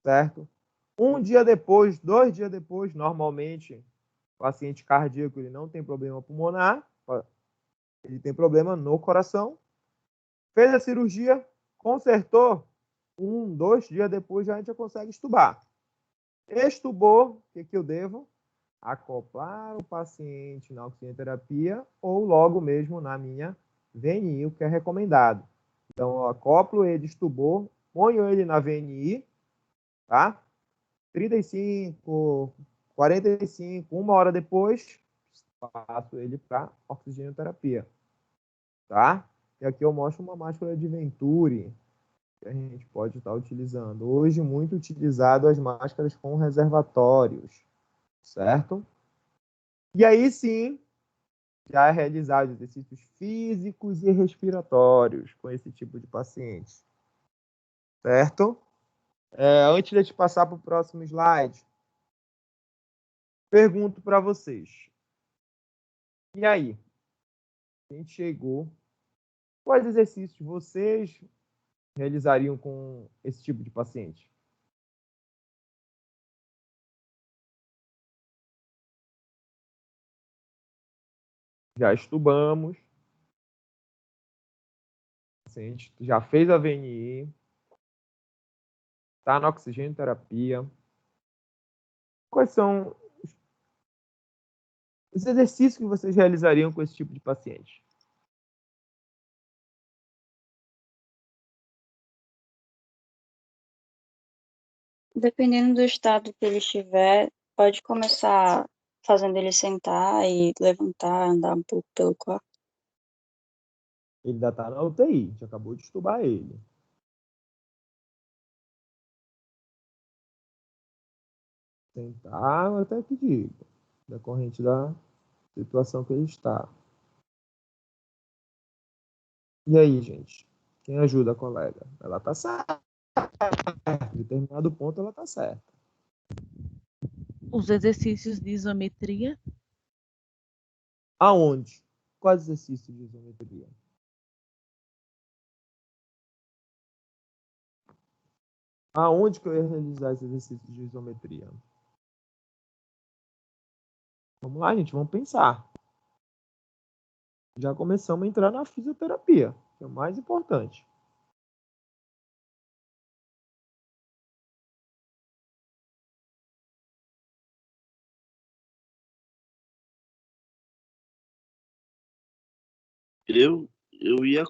certo? Um dia depois, 2 dias depois, normalmente, o paciente cardíaco ele não tem problema pulmonar, ele tem problema no coração. Fez a cirurgia, consertou, 1, 2 dias depois já a gente já consegue estubar. Estubou, o que eu devo? Acoplar o paciente na oxigenoterapia ou logo mesmo na minha VNI, o que é recomendado. Então, eu acoplo ele, estubou, ponho ele na VNI, tá? 35, 45, 1 hora depois, passo ele para oxigenoterapia, tá? E aqui eu mostro uma máscara de Venturi, que a gente pode estar utilizando. Hoje, muito utilizado as máscaras com reservatórios, certo? E aí, sim, já é realizado exercícios físicos e respiratórios com esse tipo de paciente, certo? Antes de eu te passar para o próximo slide, pergunto para vocês. E aí? A gente chegou. Quais exercícios vocês realizariam com esse tipo de paciente? Já estubamos. O paciente já fez a VNI. Está na oxigenoterapia. Quais são os exercícios que vocês realizariam com esse tipo de paciente? Dependendo do estado que ele estiver, pode começar fazendo ele sentar e levantar, andar um pouco pelo quarto. Ele ainda está na UTI, a gente acabou de estubar ele. Sentar, eu até que digo, decorrente da situação que ele está. E aí, gente? Quem ajuda a colega? Ela está certa. Em determinado ponto, ela está certa. Os exercícios de isometria. Aonde? Quais exercícios de isometria? Aonde que eu ia realizar esse exercício de isometria? Vamos lá, gente, vamos pensar. Já começamos a entrar na fisioterapia, que é o mais importante. Eu ia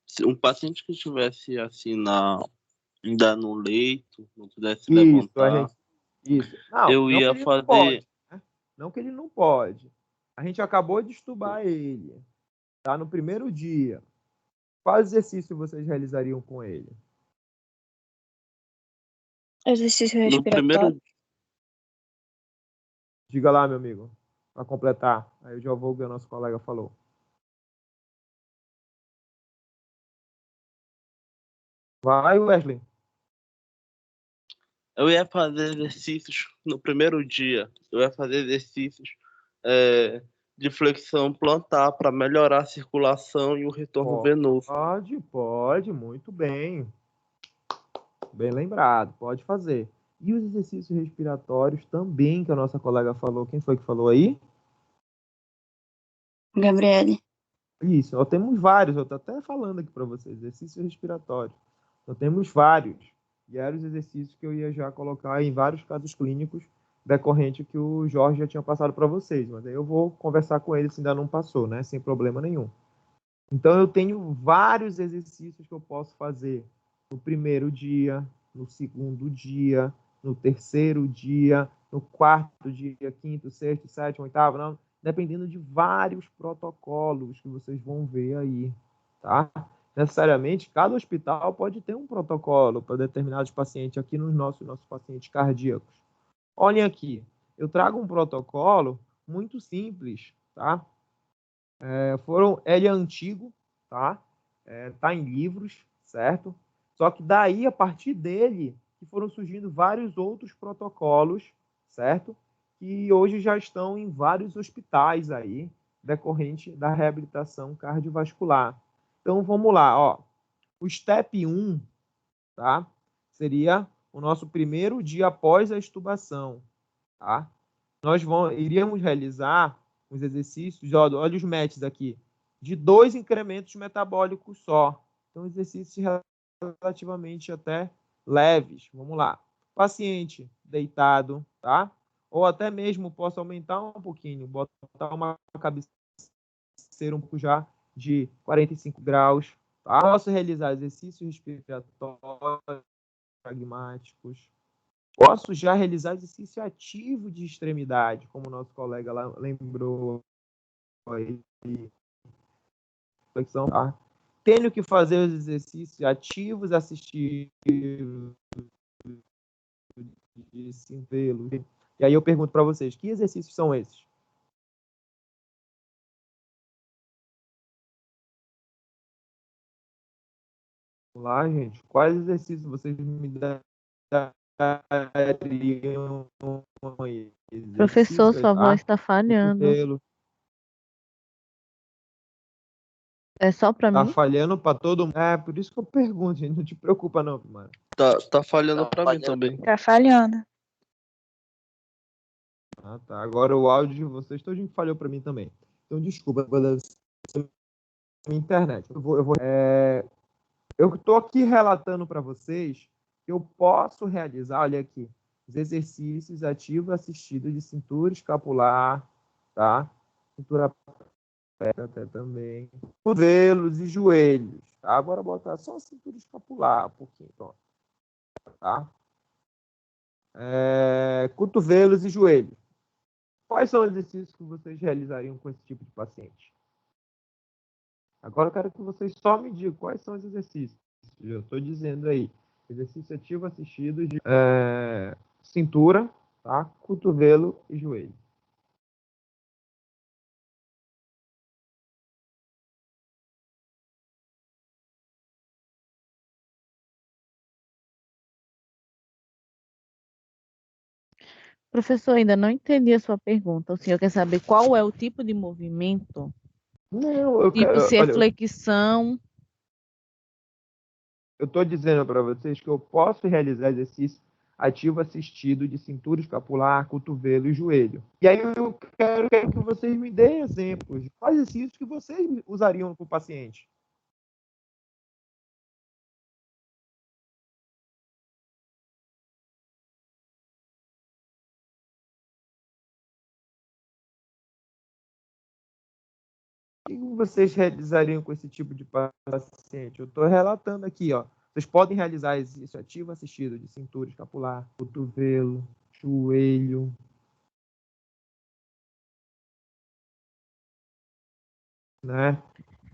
se um paciente que estivesse assim ainda no leito, não pudesse Isso, levantar, isso. Não, eu não que ia ele não pode, fazer. né? Não que ele não pode. A gente acabou de estubar ele. Tá no primeiro dia. Qual exercício vocês realizariam com ele? Exercício No respiratório. primeiro, Diga lá, meu amigo, para completar. Aí eu já vou o que o nosso colega falou. Vai, Wesley. eu ia fazer exercícios no primeiro dia. Eu ia fazer exercícios é, de flexão plantar para melhorar a circulação e o retorno venoso. Pode, muito bem. Bem lembrado, pode fazer. E os exercícios respiratórios também, que a nossa colega falou. Quem foi que falou aí? Gabriele. Isso, nós temos vários, eu estou até falando aqui para vocês, exercícios respiratórios. Nós temos vários. E eram os exercícios que eu ia já colocar em vários casos clínicos decorrente que o Jorge já tinha passado para vocês. Mas aí eu vou conversar com ele se ainda não passou, né? Sem problema nenhum. Então eu tenho vários exercícios que eu posso fazer no primeiro dia, no segundo dia, no terceiro dia, no quarto dia, quinto, sexto, sétimo, oitavo, não, dependendo de vários protocolos que vocês vão ver aí, tá? Necessariamente, cada hospital pode ter um protocolo para determinados pacientes, aqui nos nossos pacientes cardíacos. Olhem aqui, eu trago um protocolo muito simples, tá? Ele é antigo, tá? Tá em livros, certo? Só que daí, a partir dele, que foram surgindo vários outros protocolos, certo? Que hoje já estão em vários hospitais aí, decorrente da reabilitação cardiovascular. Então, vamos lá, ó. O STEP 1, tá? Seria o nosso primeiro dia após a extubação, tá? Nós iríamos realizar os exercícios, olha os METs aqui, de 2 incrementos metabólicos só. Então, exercícios relativamente até leves. Vamos lá. Paciente deitado, tá? Ou até mesmo posso aumentar um pouquinho, botar uma cabeceira um pouco já de 45 graus, tá? Posso realizar exercícios respiratórios pragmáticos, Posso já realizar exercício ativo de extremidade, como o nosso colega lá lembrou aí, flexão, tá? Tenho que fazer os exercícios ativos assistidos de cinvelo. E aí eu pergunto para vocês, que exercícios são esses? Vamos lá, gente. Quais exercícios vocês me dariam? Professor, Exercício, sua tá? voz está falhando. Cotovelo. É só para Tá mim? falhando para todo mundo. É, por isso que eu pergunto, gente. Não te preocupa, não, mano. Tá falhando pra mim também. Tá falhando. Ah, tá. Agora o áudio de vocês todo falhou para mim também. Então, desculpa, deve ser minha internet. Eu estou aqui relatando para vocês que eu posso realizar, olha aqui, os exercícios ativos assistidos de cintura escapular, tá? Cintura até também. Cotovelos e joelhos, tá? Agora botar só a cintura escapular, um pouquinho, pronto, tá? Cotovelos e joelhos. Quais são os exercícios que vocês realizariam com esse tipo de paciente? Agora eu quero que vocês só me digam quais são os exercícios. Eu estou dizendo aí. Exercício ativo assistido de cintura, tá? Cotovelo e joelho. Professor, ainda não entendi a sua pergunta. O senhor quer saber qual é o tipo de movimento? Não, eu Tipo, quero. se é Olha, flexão. eu estou dizendo para vocês que eu posso realizar exercício ativo assistido de cintura escapular, cotovelo e joelho. E aí eu quero que vocês me deem exemplos de quais exercícios que vocês usariam com o paciente. O que vocês realizariam com esse tipo de paciente? Eu estou relatando aqui, ó. Vocês podem realizar exercício ativo assistido de cintura escapular, cotovelo, joelho, né?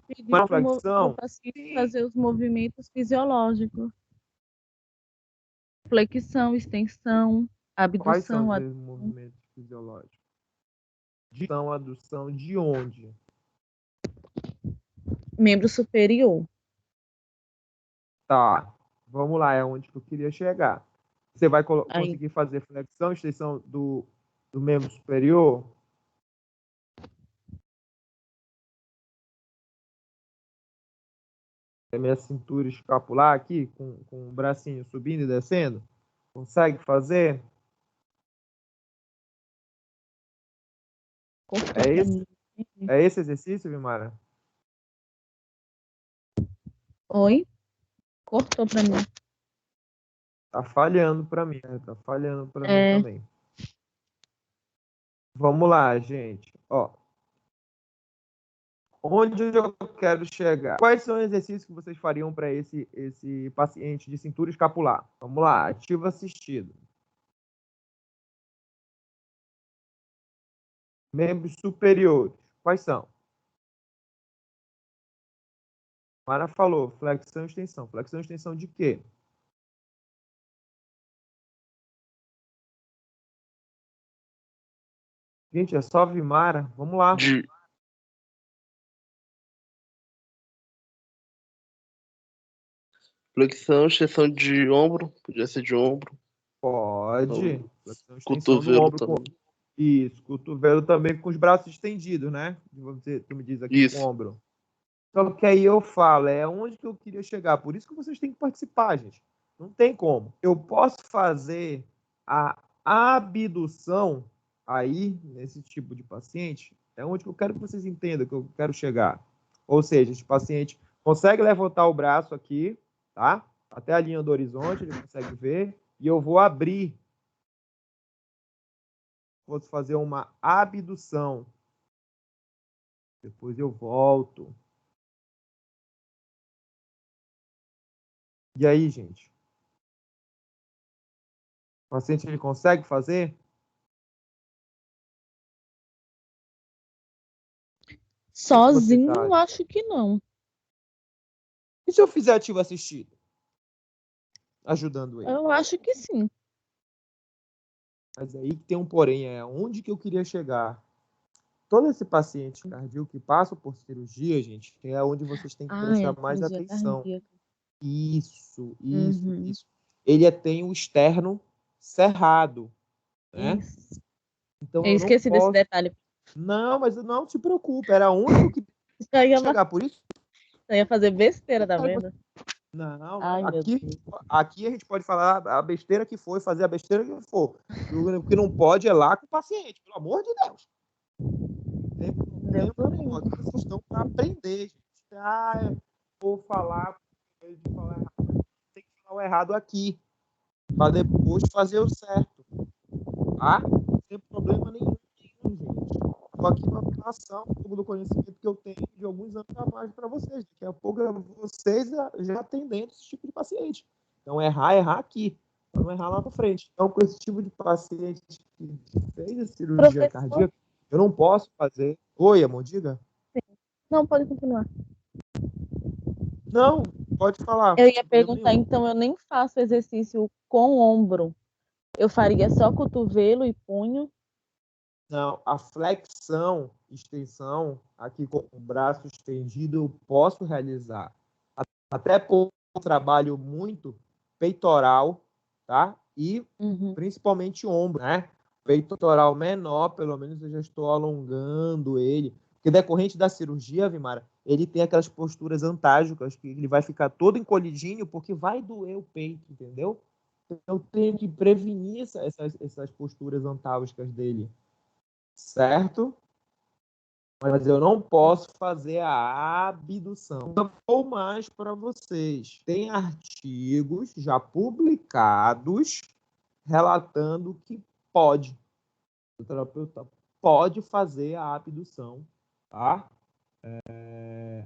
Pedir Uma para o flexão, paciente sim. fazer os movimentos fisiológicos. Flexão, extensão, Quais são abdução, os movimentos fisiológicos? Adução de onde? membro superior. Tá, vamos lá, é onde que eu queria chegar. Você vai Aí, conseguir fazer flexão, extensão do membro superior? A minha cintura escapular aqui, com o bracinho subindo e descendo? Consegue fazer? cortou É para esse, mim. é esse exercício, Vimara? Oi? Cortou para mim. Tá falhando para mim, né? Tá falhando para mim É, também. Vamos lá, gente. Ó, onde eu quero chegar? Quais são os exercícios que vocês fariam para esse paciente de cintura escapular? Vamos lá, ativo assistido. Membros superiores. Quais são? Mara falou, flexão e extensão. Flexão e extensão de quê? Gente, é só Vimara. Vamos lá. De flexão, extensão de ombro, podia ser de ombro. Pode. Então, Flexão e extensão do cotovelo ombro. também. Isso, cotovelo também com os braços estendidos, né? Tu me diz aqui com o Isso. ombro. Só que aí eu falo, é onde que eu queria chegar. Por isso que vocês têm que participar, gente. Não tem como. Eu posso fazer a abdução aí, nesse tipo de paciente, é onde que eu quero que vocês entendam que eu quero chegar. Ou seja, esse paciente consegue levantar o braço aqui, tá? Até a linha do horizonte, ele consegue ver, e eu vou abrir. Vou fazer uma abdução. Depois eu volto. E aí, gente? paciente ele consegue fazer? Sozinho, você eu acha? acho que não. E se eu fizer ativo assistido? Ajudando ele. Eu acho que sim. Mas aí que tem um porém, é onde que eu queria chegar. Todo esse paciente cardíaco que passa por cirurgia, gente, é onde vocês têm que Ah, prestar é, mais cirurgia atenção. cardíaca. Isso. Uhum. Ele tem o externo cerrado, né? Isso. Então Eu eu não esqueci desse posso... detalhe. Não, mas não se preocupe, era onde eu queria Eu ia, chegar. Por isso eu ia fazer besteira, tá vendo? Não, Ai, meu aqui, Deus. aqui a gente pode falar a besteira que for, fazer a besteira que for. O que não pode é lá com o paciente, pelo amor de Deus. Tem Deus problema do nenhum. livre. Aqui vocês estão para aprender, gente. Eu vou falar, de falar errado. Tem que falar o errado aqui, para depois fazer o certo. Tá? Não tem problema nenhum, gente. Estou aqui para passar um pouco do conhecimento que eu tenho de alguns anos a mais para vocês. Daqui a pouco vocês já atendendo esse tipo de paciente. Então, errar aqui, para não errar lá na frente. Então, com esse tipo de paciente que fez a cirurgia Professor? cardíaca, eu não posso fazer. Oi, amor, diga. Não, pode continuar. Não, pode falar. Eu ia Não tem problema perguntar, nenhum. então eu nem faço exercício com ombro. Eu faria só cotovelo e punho. Não, a flexão, extensão, aqui com o braço estendido, eu posso realizar. Até por um trabalho muito peitoral, tá? E principalmente ombro, né? Peitoral menor, pelo menos eu já estou alongando ele. Porque decorrente da cirurgia, Vimara, ele tem aquelas posturas antágicas, que ele vai ficar todo encolhidinho, porque vai doer o peito, entendeu? Eu tenho que prevenir essas posturas antálgicas dele, certo? Mas eu não posso fazer a abdução. Eu vou mais para vocês. Tem artigos já publicados relatando que pode. O terapeuta pode fazer a abdução, tá?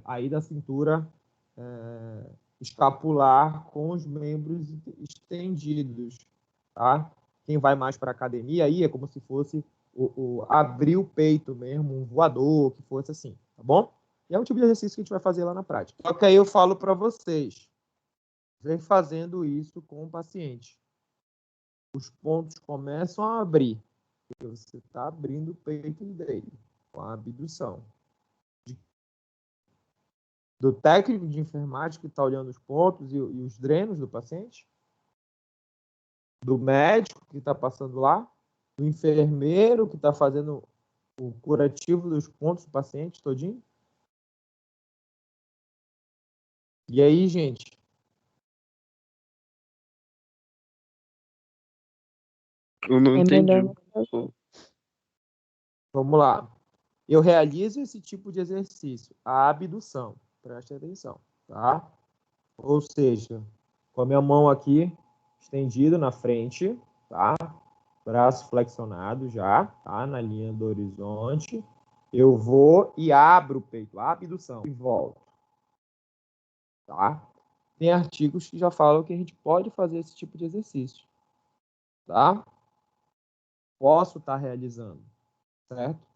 Aí da cintura escapular com os membros estendidos, tá? Quem vai mais para academia aí é como se fosse abrir o peito mesmo, um voador, que fosse assim, tá bom? E é um tipo de exercício que a gente vai fazer lá na prática. Só que aí eu falo para vocês, vem fazendo isso com o paciente. Os pontos começam a abrir, porque você está abrindo o peito dele com a abdução. Do técnico de enfermagem que está olhando os pontos e os drenos do paciente, do médico que está passando lá, do enfermeiro que está fazendo o curativo dos pontos do paciente todinho. E aí, gente? Eu não entendi. Melhor não. Vamos lá. Eu realizo esse tipo de exercício, a abdução. Preste atenção, tá? Ou seja, com a minha mão aqui estendida na frente, tá? Braço flexionado já, tá? Na linha do horizonte. Eu vou e abro o peito, a abdução, e volto, tá? Tem artigos que já falam que a gente pode fazer esse tipo de exercício, tá? Posso estar realizando, certo?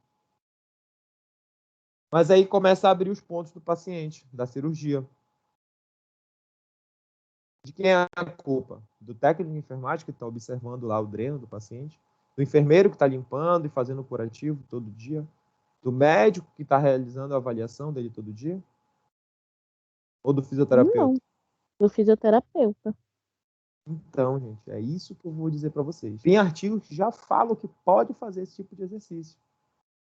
Mas aí começa a abrir os pontos do paciente, da cirurgia. De quem é a culpa? Do técnico de enfermagem que está observando lá o dreno do paciente, do enfermeiro que está limpando e fazendo o curativo todo dia, do médico que está realizando a avaliação dele todo dia, ou do fisioterapeuta? Não, do fisioterapeuta. Então, gente, é isso que eu vou dizer para vocês. Tem artigos que já falam que pode fazer esse tipo de exercício.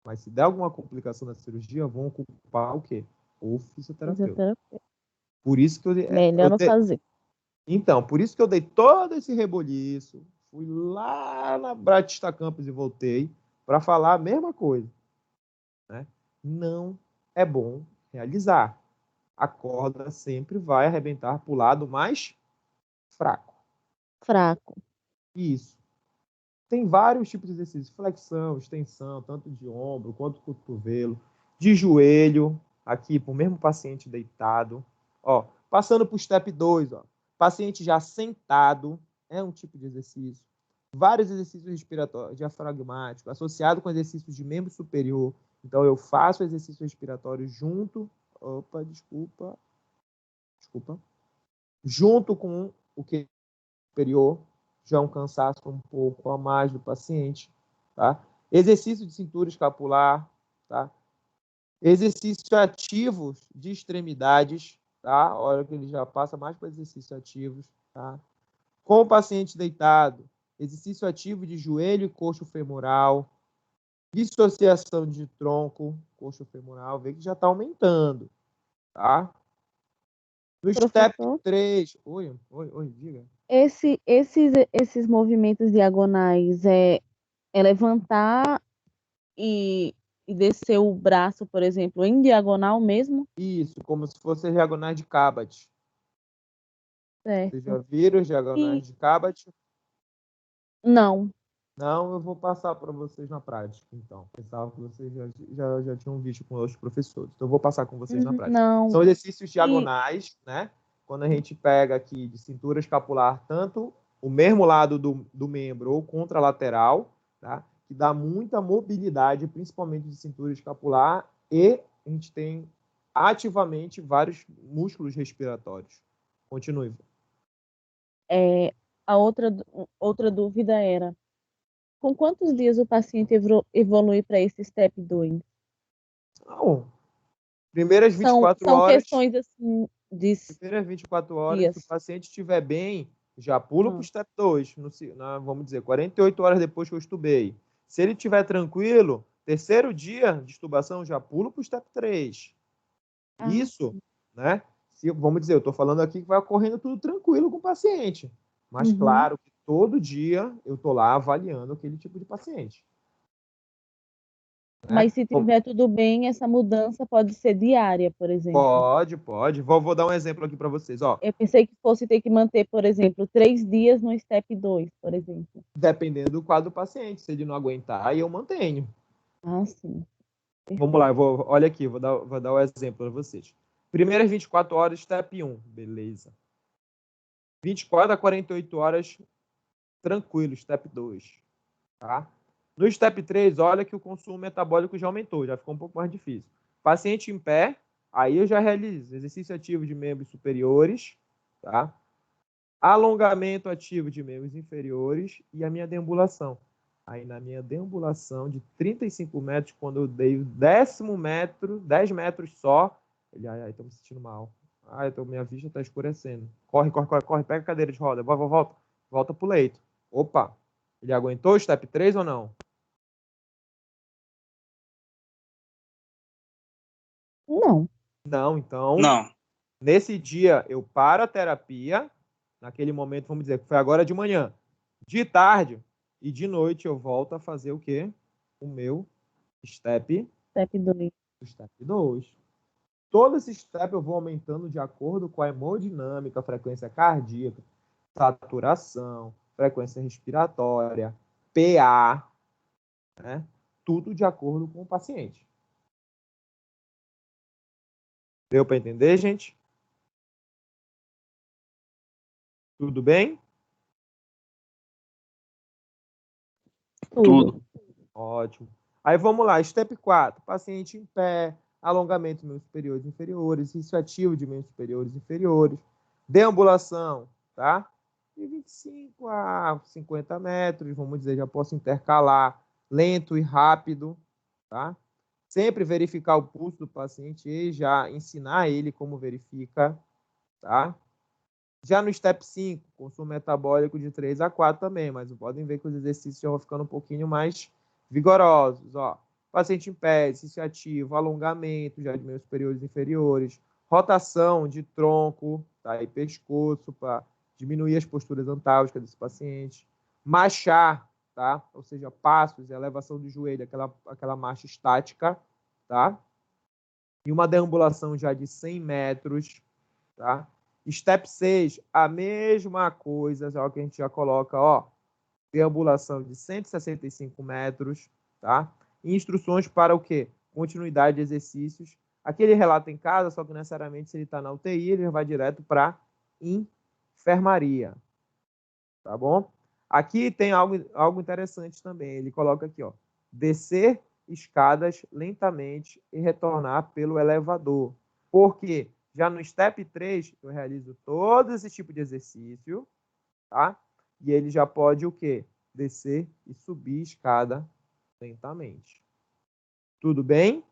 Mas se der alguma complicação na cirurgia, vão ocupar o quê? O fisioterapeuta. Por isso que Melhor não fazer. Então, por isso que eu dei todo esse reboliço, fui lá na Batista Campos e voltei para falar a mesma coisa, né? Não é bom realizar. A corda sempre vai arrebentar para o lado mais fraco. Fraco. Isso. Tem vários tipos de exercícios, flexão, extensão, tanto de ombro quanto de cotovelo, de joelho, aqui para o mesmo paciente deitado. Ó, passando para o step 2, ó, paciente já sentado, é um tipo de exercício. vários exercícios respiratórios, diafragmáticos, associado com exercícios de membro superior. Então, eu faço exercício respiratório junto... Opa, desculpa. Junto com o que superior, já é um cansaço um pouco a mais do paciente, tá? Exercício de cintura escapular, tá? Exercícios ativos de extremidades, tá? Olha que ele já passa mais para exercícios ativos, tá? Com o paciente deitado, exercício ativo de joelho e coxo femoral, dissociação de tronco, coxo femoral, vê que já está aumentando, tá? No step Professor, 3, oi, diga. esses movimentos diagonais é levantar e descer o braço, por exemplo, em diagonal mesmo? Isso, como se fosse diagonais de Cabot. Vocês já Certo. viram os diagonais E de Cabot? não. Não, eu vou passar para vocês na prática, então. Pensava que vocês já tinham visto com outros professores. Então, eu vou passar com vocês na prática. Não. São exercícios E diagonais, né? Quando a gente pega aqui de cintura escapular, tanto o mesmo lado do membro ou contralateral, tá? Que dá muita mobilidade, principalmente de cintura escapular, e a gente tem ativamente vários músculos respiratórios. Continue. a outra dúvida era: com quantos dias o paciente evolui para esse step 2? Não. Primeiras São 24 horas. questões assim de Primeiras 24 horas, se o dias. paciente estiver bem, já pula para o Hum. step 2, vamos dizer, 48 horas depois que eu estubei. Se ele estiver tranquilo, terceiro dia de estubação, já pulo para o step 3. Isso, né? Vamos dizer, eu estou falando aqui que vai ocorrendo tudo tranquilo com o paciente. Mas, claro, que todo dia eu estou lá avaliando aquele tipo de paciente. Né? Mas se tiver tudo bem, essa mudança pode ser diária, por exemplo. Pode. Vou dar um exemplo aqui para vocês. Ó. Eu pensei que fosse ter que manter, por exemplo, 3 dias no step 2, por exemplo. Dependendo do quadro do paciente. Se ele não aguentar, eu mantenho. Ah, sim. Vamos lá, olha aqui, vou dar o exemplo para vocês. Primeiras 24 horas, step 1, beleza. 24 a 48 horas, tranquilo, step 2. Tá? No step 3, olha que o consumo metabólico já aumentou, já ficou um pouco mais difícil. Paciente em pé, aí eu já realizo exercício ativo de membros superiores, tá? Alongamento ativo de membros inferiores e a minha deambulação. Aí na minha deambulação de 35 metros, quando eu dei o 10º metro, 10 metros só, ele, ai, tô me sentindo mal. Ai, minha vista tá escurecendo. Corre, pega a cadeira de roda, volta pro leito. Opa, ele aguentou o step 3 ou não? Não. Não, então, Não. nesse dia eu paro a terapia, naquele momento, vamos dizer, que foi agora de manhã. De tarde e de noite eu volto a fazer o quê? O meu step 2. step 2. Todo esse step eu vou aumentando de acordo com a hemodinâmica, frequência cardíaca, saturação, frequência respiratória, PA, né? Tudo de acordo com o paciente. Deu para entender, gente? Tudo bem? Tudo. Ótimo. Aí vamos lá, step 4, paciente em pé, alongamento de membros superiores e inferiores, exercício ativo de membros superiores e inferiores, deambulação, tá? De 25 a 50 metros, vamos dizer, já posso intercalar lento e rápido, tá? Sempre verificar o pulso do paciente e já ensinar ele como verifica, tá? Já no step 5, consumo metabólico de 3 a 4 também, mas podem ver que os exercícios já vão ficando um pouquinho mais vigorosos. Ó. Paciente em pé, exercício ativo, alongamento já de membros superiores e inferiores, rotação de tronco, tá? E pescoço para diminuir as posturas antálgicas desse paciente. Marchar, tá? Ou seja, passos, elevação do joelho, aquela marcha estática, tá? E uma deambulação já de 100 metros, tá? Step 6, a mesma coisa, só que a gente já coloca, ó, deambulação de 165 metros, tá? Instruções para o quê? Continuidade de exercícios. Aqui ele relata em casa, só que necessariamente se ele está na UTI, ele vai direto para enfermaria, tá bom? Aqui tem algo interessante também. Ele coloca aqui, ó, descer escadas lentamente e retornar pelo elevador. Porque já no step 3, eu realizo todo esse tipo de exercício, tá? E ele já pode o quê? Descer e subir escada lentamente. Tudo bem?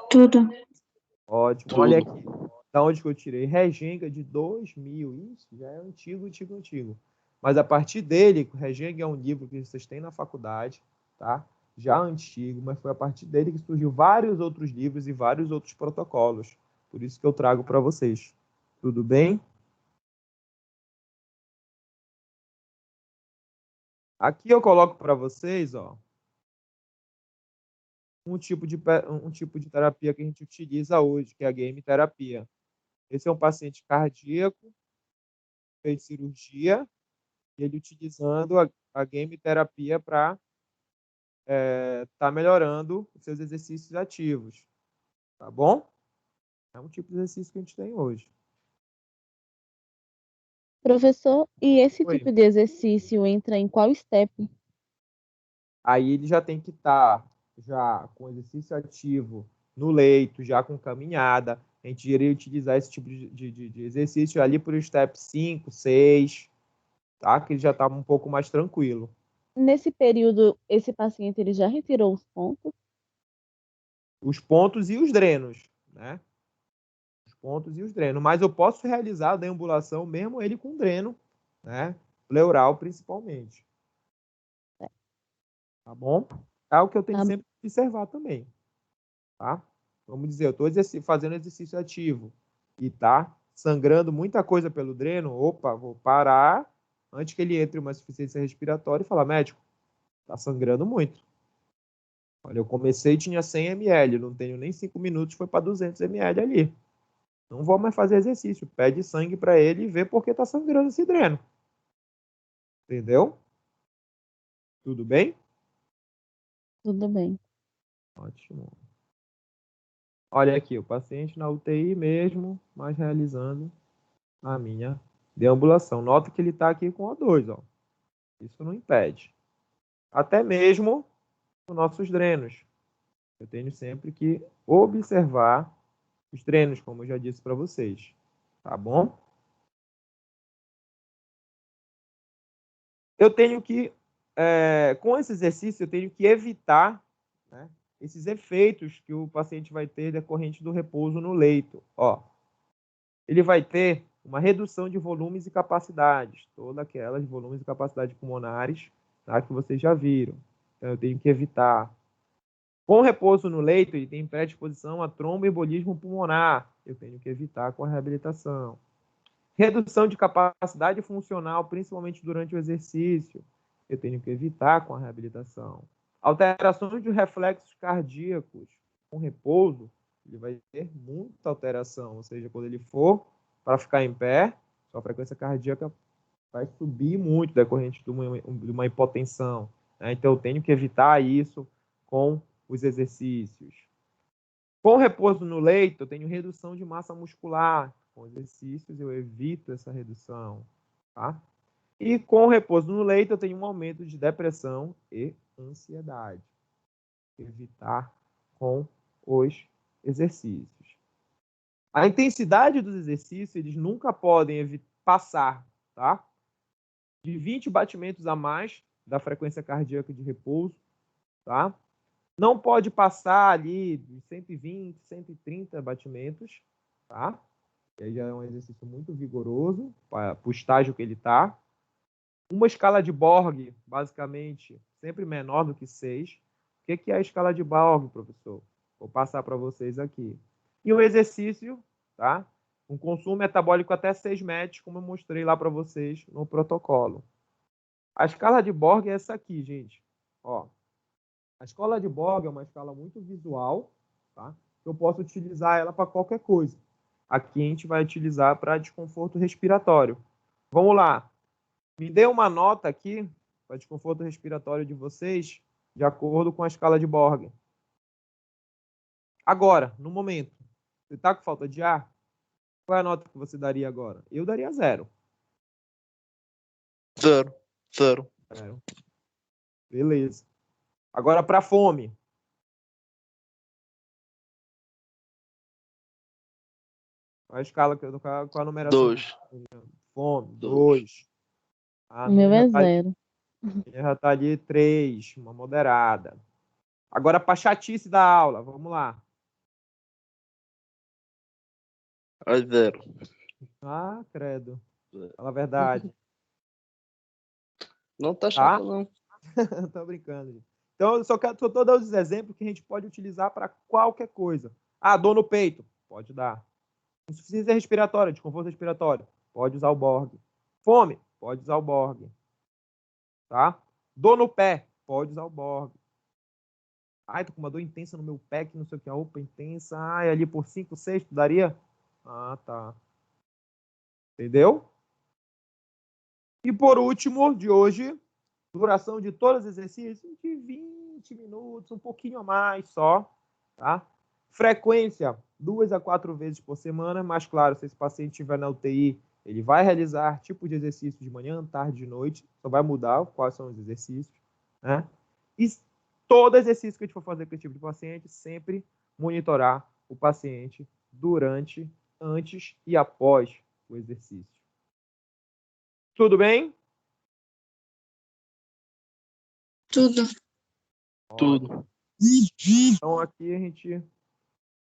Tudo. Ótimo. Tudo. Olha aqui. Da onde que eu tirei? Regenga de 2000. Isso já é antigo. Mas a partir dele, Regenga é um livro que vocês têm na faculdade, tá? Já antigo, mas foi a partir dele que surgiu vários outros livros e vários outros protocolos. Por isso que eu trago para vocês. Tudo bem? Aqui eu coloco para vocês, ó, um tipo de terapia que a gente utiliza hoje, que é a game terapia. Esse é um paciente cardíaco, fez cirurgia, e ele utilizando a game terapia para tá melhorando os seus exercícios ativos. Tá bom? É um tipo de exercício que a gente tem hoje. Professor, e esse Oi. tipo de exercício entra em qual step? Aí ele já tem que estar já com exercício ativo no leito, já com caminhada. A gente iria utilizar esse tipo de exercício ali por step 5, 6, tá? Que ele já está um pouco mais tranquilo. Nesse período, esse paciente ele já retirou os pontos? Os pontos e os drenos, né? Os pontos e os drenos. Mas eu posso realizar a deambulação mesmo ele com dreno, né? Pleural, principalmente. Tá bom? É o que eu tenho Tá. sempre que observar também. Tá? Vamos dizer, eu estou fazendo exercício ativo e tá sangrando muita coisa pelo dreno. Opa, vou parar antes que ele entre uma insuficiência respiratória e falar, médico, tá sangrando muito. Olha, eu comecei e tinha 100 ml, não tenho nem 5 minutos, foi para 200 ml ali. Não vou mais fazer exercício. Pede sangue para ele e vê por que está sangrando esse dreno. Entendeu? Tudo bem? Tudo bem. Ótimo. Olha aqui, o paciente na UTI mesmo, mas realizando a minha deambulação. Nota que ele está aqui com O2, ó. Isso não impede. Até mesmo os nossos drenos. Eu tenho sempre que observar os drenos, como eu já disse para vocês. Tá bom? Eu tenho que, com esse exercício, eu tenho que evitar, né, esses efeitos que o paciente vai ter decorrente do repouso no leito. Ó, ele vai ter uma redução de volumes e capacidades, todas aquelas volumes e capacidades pulmonares, tá, que vocês já viram. Então, eu tenho que evitar. Com repouso no leito, ele tem predisposição a tromboembolismo pulmonar. Eu tenho que evitar com a reabilitação. Redução de capacidade funcional, principalmente durante o exercício. Eu tenho que evitar com a reabilitação. Alterações de reflexos cardíacos. Com repouso, ele vai ter muita alteração. Ou seja, quando ele for para ficar em pé, sua frequência cardíaca vai subir muito decorrente de uma hipotensão. Né? Então, eu tenho que evitar isso com os exercícios. Com repouso no leito, eu tenho redução de massa muscular. Com exercícios, eu evito essa redução. Tá? E com repouso no leito, eu tenho um aumento de depressão e ansiedade. Evitar com os exercícios. A intensidade dos exercícios, eles nunca podem passar, tá? De 20 batimentos a mais da frequência cardíaca de repouso, tá? Não pode passar ali de 120, 130 batimentos, tá? Que aí já é um exercício muito vigoroso para o estágio que ele está. Uma escala de Borg, basicamente, sempre menor do que 6. O que é a escala de Borg, professor? Vou passar para vocês aqui. E o exercício, tá? Um consumo metabólico até 6 METs, como eu mostrei lá para vocês no protocolo. A escala de Borg é essa aqui, gente. Ó, a escala de Borg é uma escala muito visual, tá? Eu posso utilizar ela para qualquer coisa. Aqui a gente vai utilizar para desconforto respiratório. Vamos lá. Me dê uma nota aqui para desconforto respiratório de vocês, de acordo com a escala de Borg. Agora, no momento, você está com falta de ar? Qual é a nota que você daria agora? Eu daria 0. 0. 0. Beleza. Agora para fome. Qual a escala, qual a numeração? 2. Fome, 2. 2. A O meu minha é já tá 0. já tá ali 3, uma moderada. Agora para chatice da aula, vamos lá. É 0. Ah, credo. Fala a verdade. Não tá Tá? chato, não. Tô brincando, gente. Então, eu só tô dando os exemplos que a gente pode utilizar para qualquer coisa. Ah, dor no peito. Pode dar. Insuficiência respiratória, desconforto respiratório. Pode usar o Borg. Fome. Pode usar o Borg. Tá? Dor no pé. Pode usar o Borg. Ai, tô com uma dor intensa no meu pé, que não sei o que. Opa, intensa. Ai, ali por 5, 6, tu daria? Ah, tá. Entendeu? E por último, de hoje, duração de todos os exercícios de 20 minutos, um pouquinho a mais só, tá? Frequência, 2 a 4 vezes por semana, mas claro, se esse paciente estiver na UTI, ele vai realizar tipo de exercício de manhã, tarde, de noite, só vai mudar quais são os exercícios, né? E todo exercício que a gente for fazer com esse tipo de paciente, sempre monitorar o paciente durante, antes e após o exercício. Tudo bem? Tudo. Tudo. Então aqui a gente...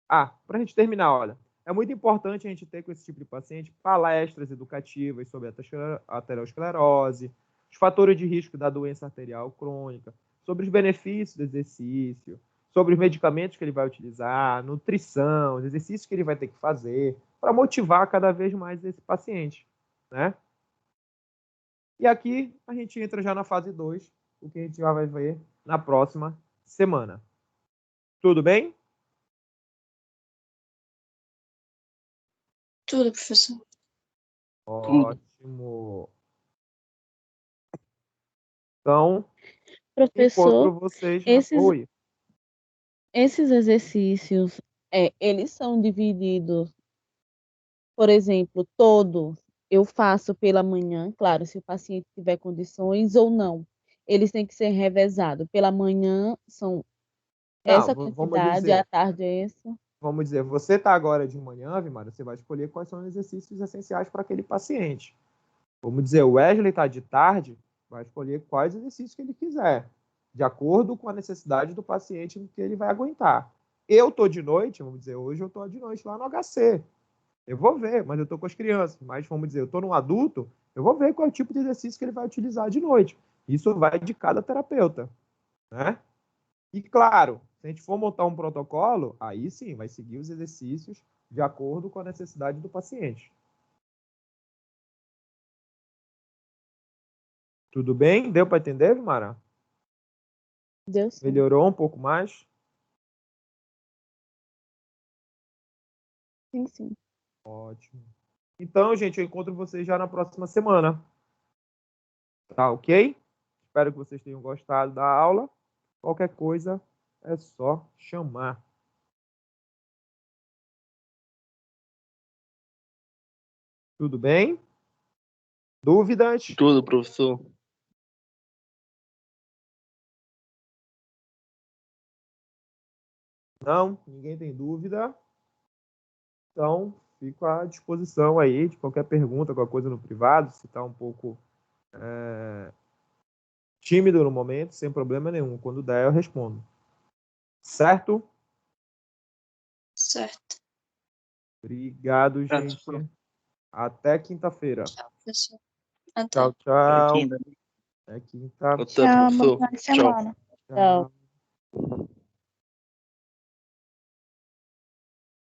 para a gente terminar, olha, é muito importante a gente ter com esse tipo de paciente palestras educativas sobre a aterosclerose, os fatores de risco da doença arterial crônica, sobre os benefícios do exercício, sobre os medicamentos que ele vai utilizar, nutrição, os exercícios que ele vai ter que fazer, para motivar cada vez mais esse paciente, né? E aqui a gente entra já na fase 2, o que a gente já vai ver na próxima semana. Tudo bem? Tudo, professor. Ótimo. Então, Professor, encontro vocês na... esses, Oi. esses exercícios, eles são divididos, por exemplo, todos eu faço pela manhã, claro, se o paciente tiver condições ou não. Eles têm que ser revezados. Pela manhã são Não, essa quantidade, à tarde é essa. vamos dizer, você está agora de manhã, Vimara, você vai escolher quais são os exercícios essenciais para aquele paciente. Vamos dizer, o Wesley está de tarde, vai escolher quais exercícios que ele quiser, de acordo com a necessidade do paciente que ele vai aguentar. Eu estou de noite, vamos dizer, hoje eu estou de noite lá no HC. Eu vou ver, mas eu estou com as crianças. Mas, vamos dizer, eu estou num adulto, eu vou ver qual é o tipo de exercício que ele vai utilizar de noite. Isso vai de cada terapeuta, né? E, claro, se a gente for montar um protocolo, aí sim, vai seguir os exercícios de acordo com a necessidade do paciente. Tudo bem? Deu para entender, Vimara? Deu sim. Melhorou um pouco mais? Sim, sim. Ótimo. Então, gente, eu encontro vocês já na próxima semana. Tá ok? Espero que vocês tenham gostado da aula. Qualquer coisa é só chamar. Tudo bem? Dúvidas? Tudo, professor. Não? Ninguém tem dúvida? Então, fico à disposição aí de qualquer pergunta, qualquer coisa no privado, se está um pouco tímido no momento, sem problema nenhum. Quando der, eu respondo. Certo? Certo. Obrigado, gente. Até quinta-feira. Tchau, professor. Até. Tchau, tchau. É quinta. Até, Tchau, professor. boa Tchau. semana. Tchau. Tchau.